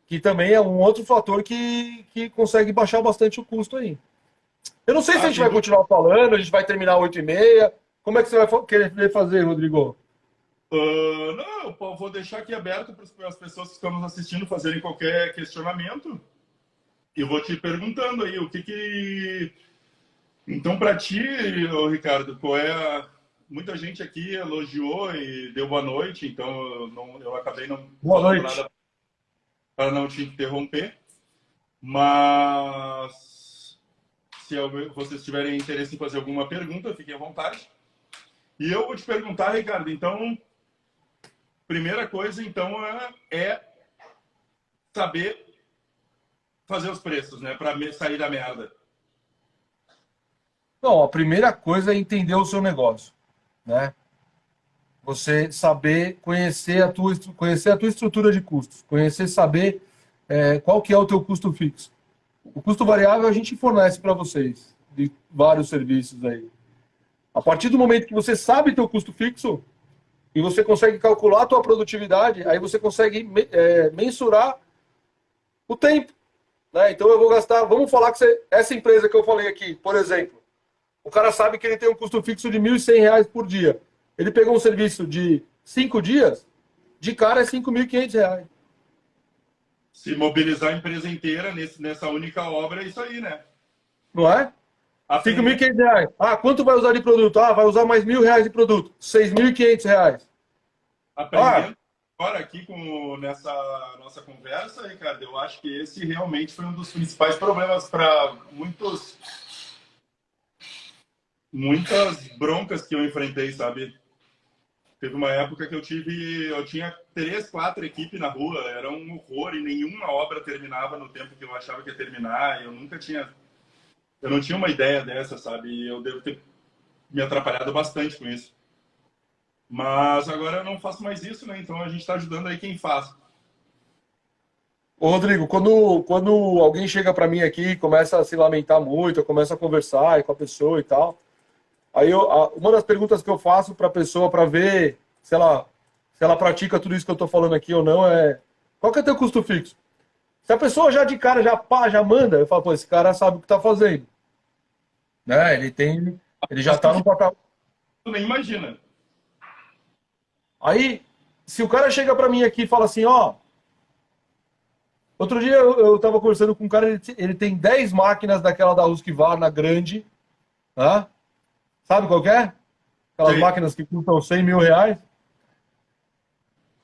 Que também é um outro fator que consegue baixar bastante o custo aí. Eu não sei se a gente vai continuar falando, a gente vai terminar 8h30. Como é que você vai querer fazer, Rodrigo? Não, eu vou deixar aqui aberto para as pessoas que estão nos assistindo fazerem qualquer questionamento. E vou te perguntando aí, o que... Então, para ti, Ricardo, qual é Muita gente aqui elogiou e deu boa noite, então eu acabei não falando nada para não te interromper. Mas se vocês tiverem interesse em fazer alguma pergunta, fiquem à vontade. E eu vou te perguntar, Ricardo, então, primeira coisa, então, é saber fazer os preços, né, para sair da merda. Não, a primeira coisa é entender o seu negócio, né? Você saber conhecer a tua estrutura de custos, saber qual que é o teu custo fixo. O custo variável a gente fornece para vocês de vários serviços aí. A partir do momento que você sabe teu custo fixo e você consegue calcular a tua produtividade, aí você consegue mensurar o tempo, né? Então eu vou gastar, vamos falar que essa empresa que eu falei aqui, por exemplo, o cara sabe que ele tem um custo fixo de R$1.100 por dia. Ele pegou um serviço de 5 dias, de cara é R$5.500. Se mobilizar a empresa inteira nessa única obra, é isso aí, né? Não é? R$5.500. Ah, quanto vai usar de produto? Ah, vai usar mais R$1.000 de produto. R$6.500. Aprendendo agora aqui nessa nossa conversa, Ricardo, eu acho que esse realmente foi um dos principais problemas para muitas broncas que eu enfrentei, sabe? Teve uma época que eu tinha 3, 4 equipes na rua, era um horror e nenhuma obra terminava no tempo que eu achava que ia terminar. Eu não tinha uma ideia dessa, sabe? E eu devo ter me atrapalhado bastante com isso. Mas agora eu não faço mais isso, né? Então a gente está ajudando aí quem faz. Ô, Rodrigo, quando alguém chega para mim aqui e começa a se lamentar muito, eu começo a conversar com a pessoa e tal, aí uma das perguntas que eu faço para a pessoa para ver se ela pratica tudo isso que eu estou falando aqui ou não qual que é teu custo fixo? Se a pessoa já de cara, já pá, já manda, eu falo, pô, esse cara sabe o que tá fazendo. Né? Ele já Mas tu tá no patamar. nem imagina. Aí, se o cara chega pra mim aqui e fala assim, ó, outro dia eu tava conversando com um cara, ele tem 10 máquinas daquela da Husqvarna grande, tá? Sabe qual que é? Aquelas Sei. máquinas que custam 100 mil reais.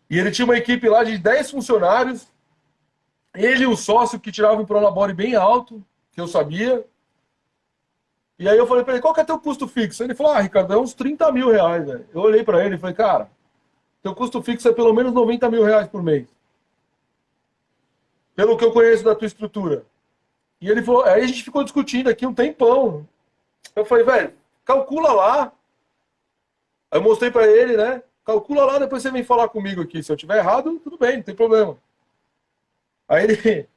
E ele tinha uma equipe lá de 10 funcionários, ele e o sócio que tirava um Prolabore bem alto, que eu sabia. E aí eu falei pra ele, qual que é teu custo fixo? Ele falou, ah, Ricardo, é uns 30 mil reais, velho. Eu olhei pra ele e falei, cara, teu custo fixo é pelo menos 90 mil reais por mês. Pelo que eu conheço da tua estrutura. E ele falou, aí a gente ficou discutindo aqui um tempão. Eu falei, velho, calcula lá. Aí eu mostrei pra ele, né? Calcula lá, depois você vem falar comigo aqui. Se eu tiver errado, tudo bem, não tem problema. Aí ele,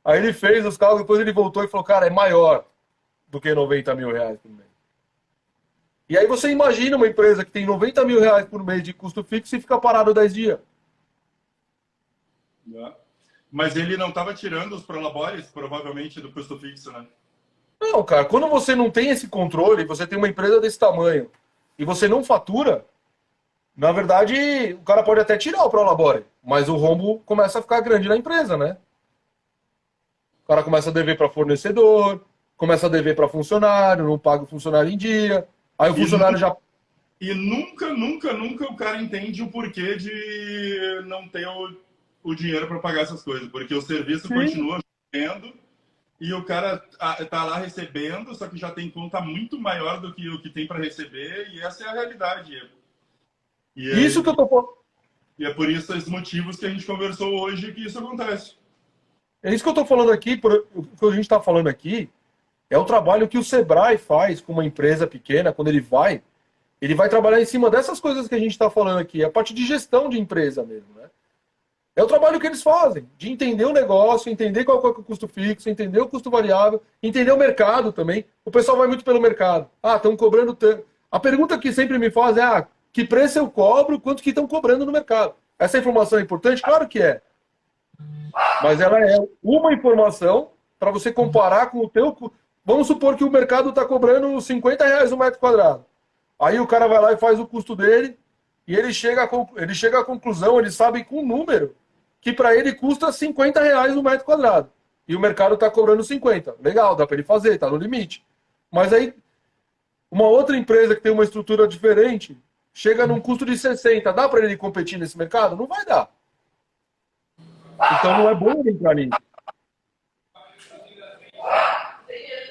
aí ele fez os cálculos, depois ele voltou e falou, cara, é maior do que 90 mil reais por mês. E aí você imagina uma empresa que tem 90 mil reais por mês de custo fixo e fica parado 10 dias. Né? Mas ele não estava tirando os prolabores, provavelmente, do custo fixo, né? Não, cara, quando você não tem esse controle, você tem uma empresa desse tamanho e você não fatura, na verdade, o cara pode até tirar o Prolabore, mas o rombo começa a ficar grande na empresa, né? O cara começa a dever para fornecedor, começa a dever para funcionário, não paga o funcionário em dia, aí o E, funcionário já. e nunca o cara entende o porquê de não ter o dinheiro para pagar essas coisas, porque o serviço Sim. continua tendo e o cara tá lá recebendo, só que já tem conta muito maior do que o que tem para receber, e essa é a realidade. E Isso que eu tô falando. e é por esses motivos que a gente conversou hoje que isso acontece. É isso que eu estou falando aqui, o que a gente está falando aqui é o trabalho que o Sebrae faz com uma empresa pequena, quando ele vai trabalhar em cima dessas coisas que a gente está falando aqui, a parte de gestão de empresa mesmo, né? É o trabalho que eles fazem, de entender o negócio, entender qual é o custo fixo, entender o custo variável, entender o mercado também. O pessoal vai muito pelo mercado. Ah, estão cobrando tanto. A pergunta que sempre me faz é, ah, que preço eu cobro, quanto que estão cobrando no mercado? Essa informação é importante? Claro que é. Mas ela é uma informação para você comparar com o teu. Vamos supor que o mercado está cobrando 50 reais o metro quadrado. Aí o cara vai lá e faz o custo dele e ele chega à conclusão, ele sabe com um número que para ele custa 50 reais o metro quadrado. E o mercado está cobrando 50. Legal, dá para ele fazer, está no limite. Mas aí uma outra empresa que tem uma estrutura diferente chega num custo de 60. Dá para ele competir nesse mercado? Não vai dar. Então não é bom ele entrar nisso.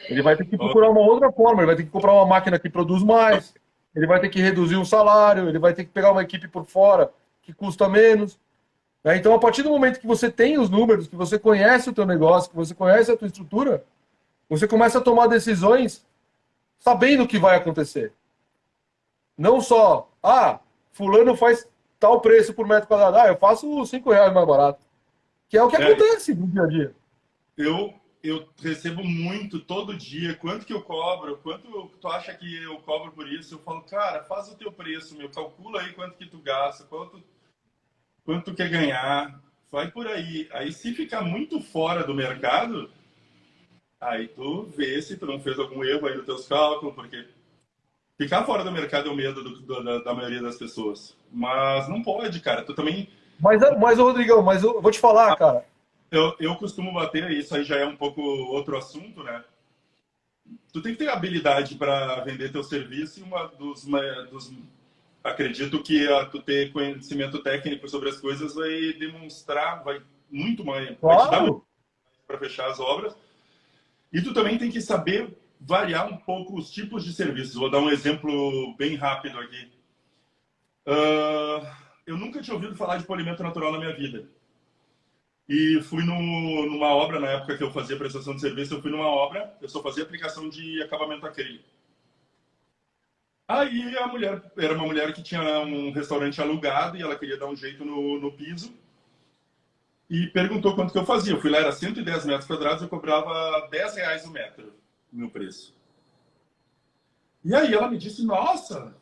Ele vai ter que procurar uma outra forma, ele vai ter que comprar uma máquina que produz mais, ele vai ter que reduzir o salário, ele vai ter que pegar uma equipe por fora que custa menos. Né? Então, a partir do momento que você tem os números, que você conhece o teu negócio, que você conhece a tua estrutura, você começa a tomar decisões sabendo o que vai acontecer. Não só, ah, fulano faz tal preço por metro quadrado, ah, eu faço 5 reais mais barato. Que é o que acontece no dia a dia. Eu recebo muito todo dia. Quanto que eu cobro? Quanto tu acha que eu cobro por isso? Eu falo, cara, faz o teu preço, meu. Calcula aí quanto que tu gasta, quanto tu quer ganhar. Vai por aí. Aí se ficar muito fora do mercado, aí tu vê se tu não fez algum erro aí nos teus cálculos, porque ficar fora do mercado é o medo da maioria das pessoas. Mas não pode, cara. Tu também. Mas Rodrigão, mas eu vou te falar, cara. Eu costumo bater, isso aí já é um pouco outro assunto, né? Tu tem que ter habilidade para vender teu serviço e acredito que tu ter conhecimento técnico sobre as coisas vai demonstrar, vai muito mais, vai te dar muito Claro. para fechar as obras. E tu também tem que saber variar um pouco os tipos de serviços. Vou dar um exemplo bem rápido aqui. Eu nunca tinha ouvido falar de polimento natural na minha vida. E fui numa obra, na época que eu fazia prestação de serviço, eu fui numa obra, eu só fazia aplicação de acabamento acrílico. Aí a mulher, era uma mulher que tinha um restaurante alugado e ela queria dar um jeito no piso. E perguntou quanto que eu fazia. Eu fui lá, era 110 metros quadrados, eu cobrava 10 reais o metro, o meu preço. E aí ela me disse, nossa,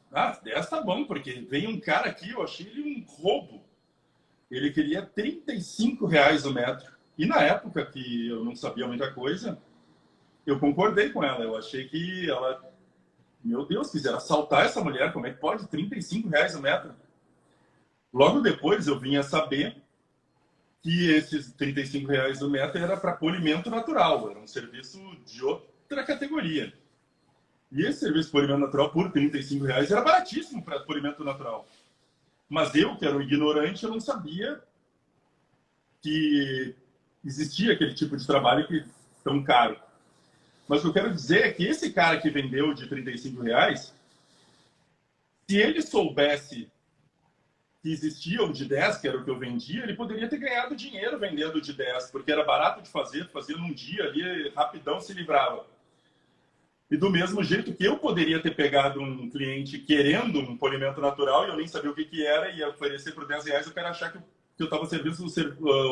10 tá bom, porque veio um cara aqui, eu achei ele um roubo. Ele queria 35 reais o metro. E na época que eu não sabia muita coisa, eu concordei com ela. Eu achei que ela, meu Deus, quiser assaltar essa mulher, como é que pode? R$ 35 o metro. Logo depois eu vim a saber que esses R$ 35 o metro era para polimento natural, era um serviço de outra categoria. E esse serviço de polimento natural por R$ 35 era baratíssimo para polimento natural. Mas eu, que era um ignorante, eu não sabia que existia aquele tipo de trabalho que é tão caro. Mas o que eu quero dizer é que esse cara que vendeu de R$ 35, se ele soubesse que existia o de 10, que era o que eu vendia, ele poderia ter ganhado dinheiro vendendo o de 10, porque era barato de fazer, fazia num dia ali, rapidão se livrava. E do mesmo jeito que eu poderia ter pegado um cliente querendo um polimento natural e eu nem sabia o que era, e ia oferecer por R$ 10, eu quero achar que eu estava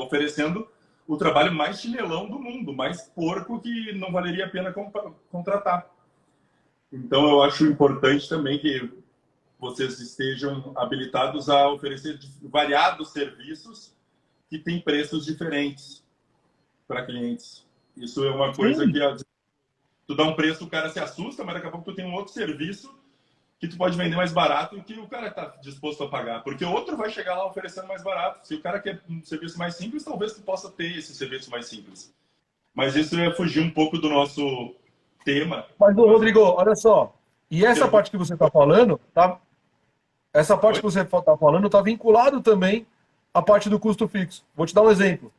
oferecendo o trabalho mais chinelão do mundo, mais porco que não valeria a pena contratar. Então eu acho importante também que vocês estejam habilitados a oferecer variados serviços que têm preços diferentes para clientes. Isso é uma coisa que tu dá um preço, o cara se assusta, mas daqui a pouco tu tem um outro serviço que tu pode vender mais barato e que o cara está disposto a pagar. Porque o outro vai chegar lá oferecendo mais barato. Se o cara quer um serviço mais simples, talvez tu possa ter esse serviço mais simples. Mas isso é fugir um pouco do nosso tema. Mas, Rodrigo, olha só. E essa parte que você está falando, tá? Essa parte que você está falando está vinculado também à parte do custo fixo. Vou te dar um exemplo.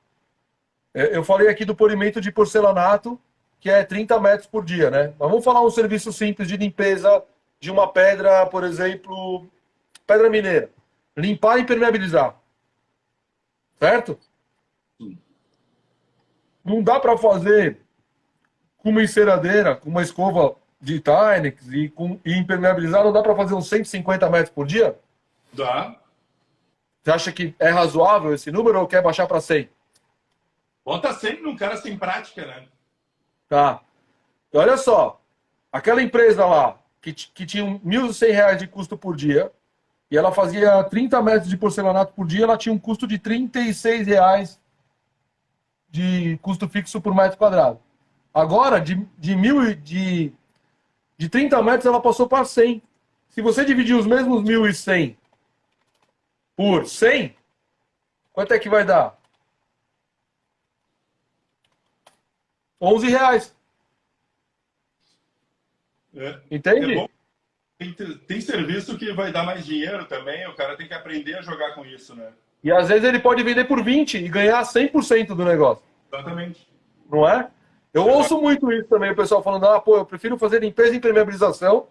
Eu falei aqui do polimento de porcelanato, que é 30 metros por dia, né? Mas vamos falar um serviço simples de limpeza de uma pedra, por exemplo, pedra mineira. Limpar e impermeabilizar. Certo? Sim. Não dá para fazer com uma enceradeira, com uma escova de Tinex e impermeabilizar, não dá para fazer uns 150 metros por dia? Dá. Você acha que é razoável esse número ou quer baixar para 100? Bota 100 num cara sem prática, né? Tá. E olha só, aquela empresa lá, que tinha R$ 1.100 de custo por dia, e ela fazia 30 metros de porcelanato por dia, ela tinha um custo de R$ 36 de custo fixo por metro quadrado. Agora, de 30 metros, ela passou para 100. Se você dividir os mesmos 1.100 por 100, quanto é que vai dar? R$ 11. Entende? É bom. Tem serviço que vai dar mais dinheiro também, o cara tem que aprender a jogar com isso, né? E às vezes ele pode vender por 20 e ganhar 100% do negócio. Exatamente. Não é? Eu ouço muito isso também, o pessoal falando, eu prefiro fazer limpeza e impermeabilização,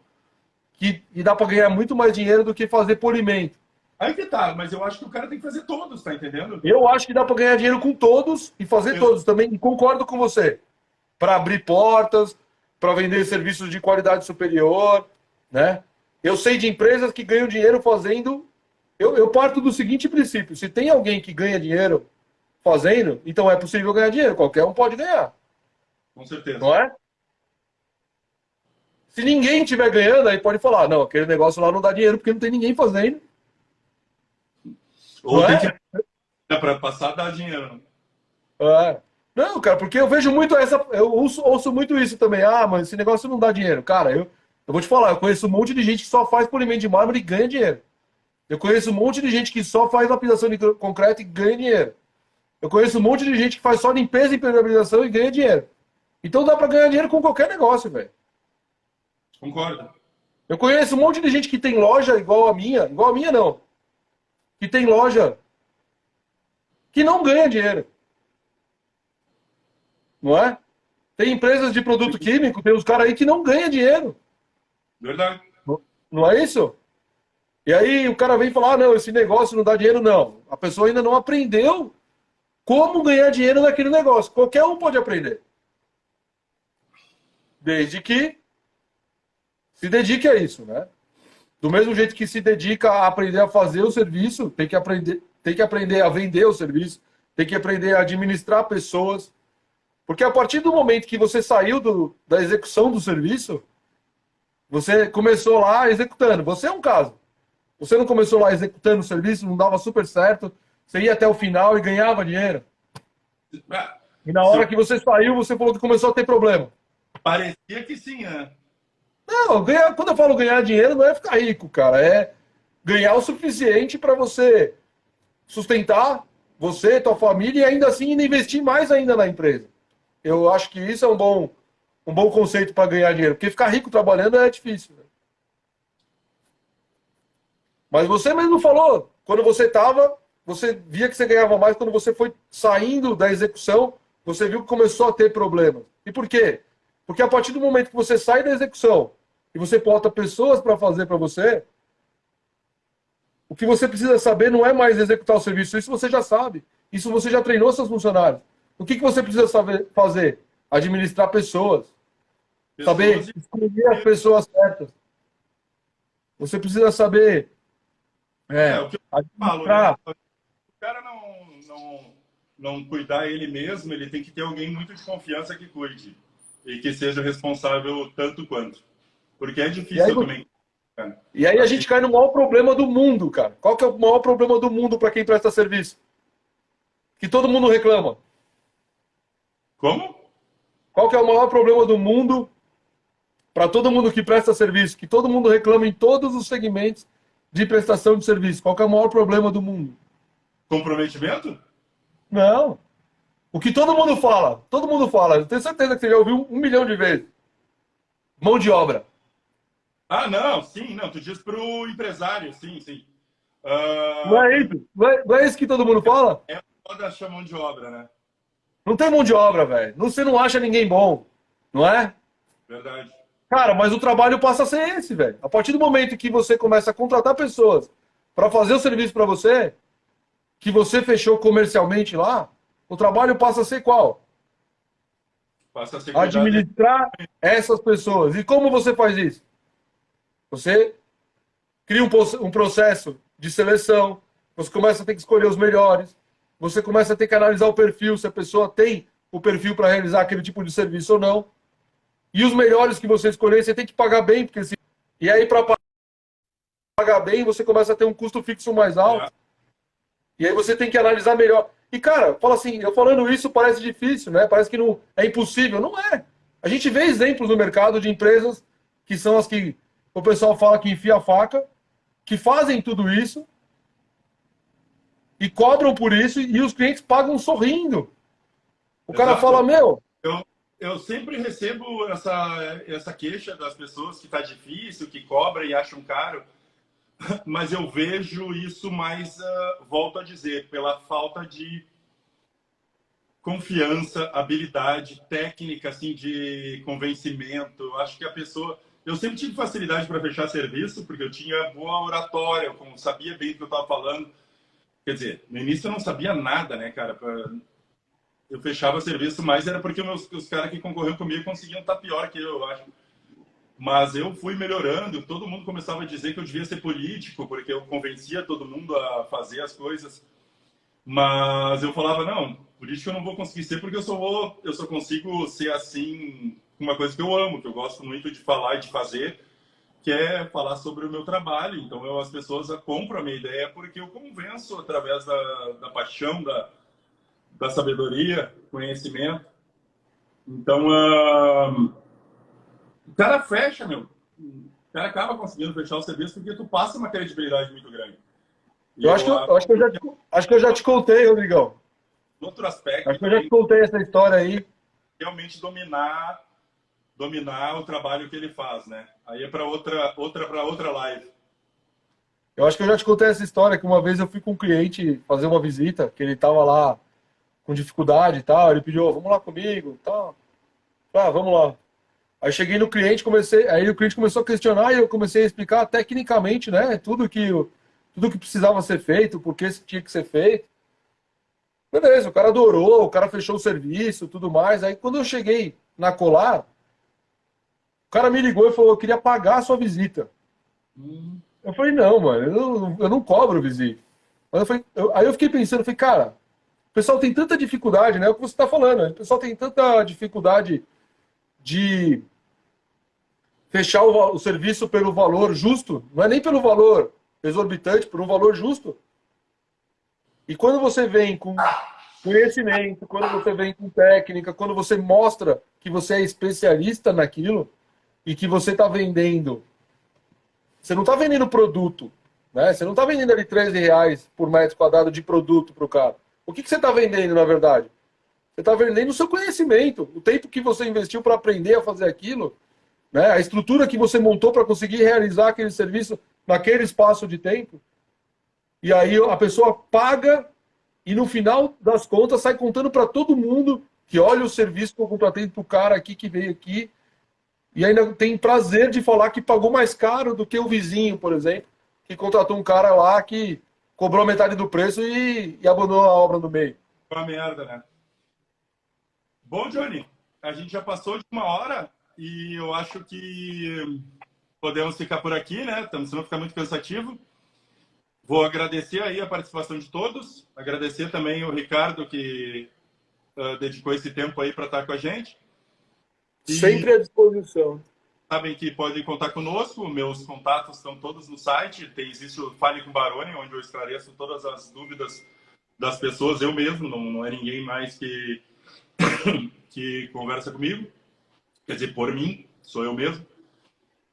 e dá para ganhar muito mais dinheiro do que fazer polimento. Aí que tá, mas eu acho que o cara tem que fazer todos, tá entendendo? Eu acho que dá para ganhar dinheiro com todos e fazer todos também, e concordo com você. Para abrir portas, para vender serviços de qualidade superior, né? Eu sei de empresas que ganham dinheiro fazendo... Eu parto do seguinte princípio, se tem alguém que ganha dinheiro fazendo, então é possível ganhar dinheiro, qualquer um pode ganhar. Com certeza. Não é? Se ninguém estiver ganhando, aí pode falar, não, aquele negócio lá não dá dinheiro porque não tem ninguém fazendo. Ou tem que... para passar, dá dinheiro. Não, cara, porque eu vejo muito eu ouço muito isso também. Mas esse negócio não dá dinheiro. Cara, eu vou te falar, eu conheço um monte de gente que só faz polimento de mármore e ganha dinheiro. Eu conheço um monte de gente que só faz lapidação de concreto e ganha dinheiro. Eu conheço um monte de gente que faz só limpeza e impermeabilização e ganha dinheiro. Então dá para ganhar dinheiro com qualquer negócio, velho. Concordo. Eu conheço um monte de gente que tem loja igual a minha não, que tem loja que não ganha dinheiro. Não é? Tem empresas de produto químico, tem uns caras aí que não ganham dinheiro. Verdade. Não é isso? E aí o cara vem falar, não, esse negócio não dá dinheiro, não. A pessoa ainda não aprendeu como ganhar dinheiro naquele negócio. Qualquer um pode aprender. Desde que se dedique a isso, né? Do mesmo jeito que se dedica a aprender a fazer o serviço, tem que aprender a vender o serviço, tem que aprender a administrar pessoas. Porque a partir do momento que você saiu da execução do serviço, você começou lá executando. Você é um caso. Você não começou lá executando o serviço, não dava super certo, você ia até o final e ganhava dinheiro. Ah, E na hora que você saiu, você falou que começou a ter problema. parecia que sim, né? Não, quando eu falo ganhar dinheiro, não é ficar rico, cara. É ganhar o suficiente para você sustentar você, tua família e ainda assim ainda investir mais ainda na empresa. Eu acho que isso é um bom conceito para ganhar dinheiro. Porque ficar rico trabalhando é difícil. Né? Mas você mesmo falou, quando você estava, você via que você ganhava mais, quando você foi saindo da execução, você viu que começou a ter problemas. E por quê? Porque a partir do momento que você sai da execução e você bota pessoas para fazer para você, o que você precisa saber não é mais executar o serviço, isso você já sabe. Isso você já treinou seus funcionários. O que você precisa saber fazer? Administrar pessoas. Saber escolher as pessoas certas. Você precisa saber O que eu falo, né? O cara não cuidar ele mesmo, ele tem que ter alguém muito de confiança que cuide. E que seja responsável tanto quanto. Porque é difícil também. Cara. E aí a gente cai no maior problema do mundo, cara. Qual que é o maior problema do mundo para quem presta serviço? Que todo mundo reclama. Como? Qual que é o maior problema do mundo para todo mundo que presta serviço? Que todo mundo reclama em todos os segmentos de prestação de serviço. Qual que é o maior problema do mundo? Comprometimento? Não. O que todo mundo fala, eu tenho certeza que você já ouviu 1 milhão de vezes. Mão de obra. Ah, não, sim, não, tu diz para o empresário, sim, sim. Não é isso? Não é isso que todo mundo fala? É foda achar mão de obra, né? Não tem mão de obra, velho. Você não acha ninguém bom, não é? Verdade. Cara, mas o trabalho passa a ser esse, velho. A partir do momento que você começa a contratar pessoas para fazer o serviço para você, que você fechou comercialmente lá, o trabalho passa a ser qual? Passa a ser administrar essas pessoas. E como você faz isso? Você cria um processo de seleção, você começa a ter que escolher os melhores, você começa a ter que analisar o perfil, se a pessoa tem o perfil para realizar aquele tipo de serviço ou não. E os melhores que você escolher, você tem que pagar bem, porque se... E aí, para pagar bem, você começa a ter um custo fixo mais alto. E aí você tem que analisar melhor. E, cara, fala assim, eu falando isso parece difícil, né? Parece que não é impossível. Não é. A gente vê exemplos no mercado de empresas que são as que o pessoal fala que enfia a faca, que fazem tudo isso e cobram por isso e os clientes pagam sorrindo. O cara fala, meu... Eu sempre recebo essa queixa das pessoas que está difícil, que cobram e acham caro, mas eu vejo isso mais, volto a dizer, pela falta de confiança, habilidade, técnica, assim, de convencimento. Eu acho que a pessoa... Eu sempre tive facilidade para fechar serviço, porque eu tinha boa oratória, eu sabia bem o que eu estava falando. Quer dizer, no início eu não sabia nada, né, cara? Eu fechava serviço, mas era porque os caras que concorriam comigo conseguiam estar pior que eu acho. Mas eu fui melhorando, todo mundo começava a dizer que eu devia ser político, porque eu convencia todo mundo a fazer as coisas. Mas eu falava, não, político eu não vou conseguir ser, porque eu só consigo ser assim, uma coisa que eu amo, que eu gosto muito de falar e de fazer, que é falar sobre o meu trabalho. Então as pessoas compram a minha ideia porque eu convenço através da paixão, da sabedoria, conhecimento. Então, o cara fecha, meu. O cara acaba conseguindo fechar o serviço porque tu passa uma credibilidade muito grande. Acho que eu já te contei, Rodrigão. Outro aspecto... Acho que eu já te contei essa história aí. Realmente dominar o trabalho que ele faz, né? Aí é para outra live. Eu acho que eu já te contei essa história, que uma vez eu fui com um cliente fazer uma visita, que ele estava lá com dificuldade e tal, ele pediu, vamos lá comigo e tal. Ah, vamos lá. Aí cheguei no cliente, aí o cliente começou a questionar e eu comecei a explicar tecnicamente, né, tudo que precisava ser feito, por que tinha que ser feito. Beleza, o cara adorou, o cara fechou o serviço, tudo mais. Aí quando eu cheguei na Colar, o cara me ligou e falou, eu queria pagar a sua visita. Eu falei, não, mano, eu não cobro visita. Mas aí eu fiquei pensando, falei, cara, o pessoal tem tanta dificuldade, né? É o que você está falando. O pessoal tem tanta dificuldade de fechar o serviço pelo valor justo. Não é nem pelo valor exorbitante, por um valor justo. E quando você vem com conhecimento, quando você vem com técnica, quando você mostra que você é especialista naquilo e que você está vendendo. Você não está vendendo produto, né? Você não está vendendo ali R$ 13 por metro quadrado de produto para o cara. O que você está vendendo, na verdade? Você está vendendo o seu conhecimento, o tempo que você investiu para aprender a fazer aquilo, né? A estrutura que você montou para conseguir realizar aquele serviço naquele espaço de tempo. E aí a pessoa paga e no final das contas sai contando para todo mundo que olha o serviço que eu contratei para o cara aqui que veio aqui e ainda tem prazer de falar que pagou mais caro do que o vizinho, por exemplo, que contratou um cara lá que cobrou metade do preço e abandonou a obra no meio. Uma merda, né? Bom, Johnny, a gente já passou de 1 hora e eu acho que podemos ficar por aqui, né? Senão vai ficar muito cansativo. Vou agradecer aí a participação de todos, agradecer também o Ricardo que dedicou esse tempo aí para estar com a gente. E sempre à disposição. Sabem que podem contar conosco, meus contatos estão todos no site, existe o Fale com Baroni, onde eu esclareço todas as dúvidas das pessoas, eu mesmo, não é ninguém mais que conversa comigo, quer dizer, por mim, sou eu mesmo.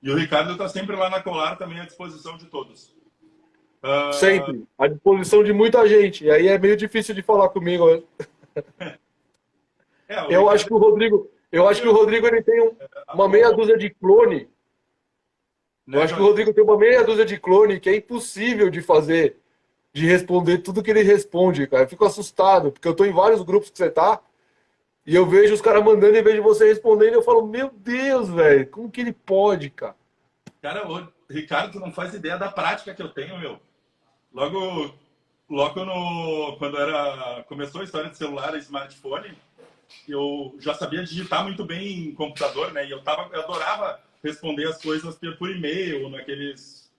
E o Ricardo está sempre lá na Colar, também à disposição de todos. Sempre, à disposição de muita gente. E aí é meio difícil de falar comigo. Eu acho que o Rodrigo ele tem uma meia dúzia de clone. Eu acho que o Rodrigo tem uma meia dúzia de clone que é impossível de fazer, de responder tudo que ele responde, cara. Eu fico assustado, porque eu estou em vários grupos que você tá, e eu vejo os caras mandando em vez de você respondendo, e eu falo, meu Deus, velho, como que ele pode, cara? Cara, o Ricardo, tu não faz ideia da prática que eu tenho, meu. Logo quando começou a história de celular e smartphone, eu já sabia digitar muito bem em computador, né? E eu adorava responder as coisas por e-mail, naqueles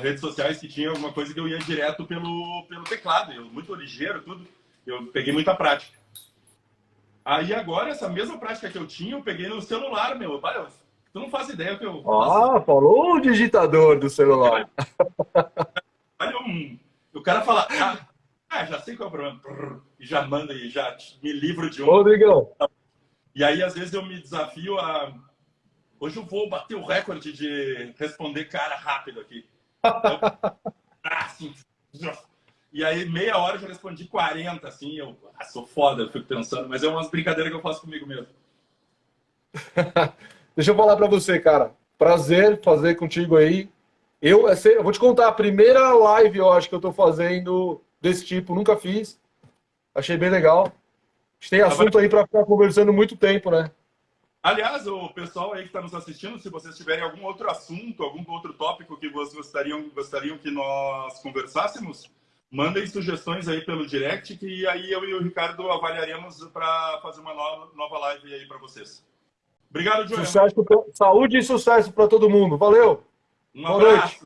redes sociais que tinha alguma coisa que eu ia direto pelo teclado. Eu muito ligeiro, tudo. Eu peguei muita prática. Aí agora, essa mesma prática que eu tinha, eu peguei no celular, meu. Tu não faz ideia que eu faço. Falou o digitador do celular. Olha, o cara fala, já sei qual é o problema. E já manda e já me livro de um. Rodrigão. E aí, às vezes, eu me desafio a... Hoje eu vou bater o recorde de responder cara rápido aqui. Assim. E aí, meia hora eu já respondi 40, assim. Eu sou foda, eu fico pensando. Mas é umas brincadeiras que eu faço comigo mesmo. Deixa eu falar pra você, cara. Prazer fazer contigo aí. Eu vou te contar, a primeira live, eu acho que eu tô fazendo desse tipo. Nunca fiz. Achei bem legal. A gente tem assunto aí pra ficar conversando muito tempo, né? Aliás, o pessoal aí que está nos assistindo, se vocês tiverem algum outro assunto, algum outro tópico que vocês gostariam que nós conversássemos, mandem sugestões aí pelo direct, que aí eu e o Ricardo avaliaremos para fazer uma nova live aí para vocês. Obrigado, João. Saúde e sucesso para todo mundo. Valeu! Um abraço.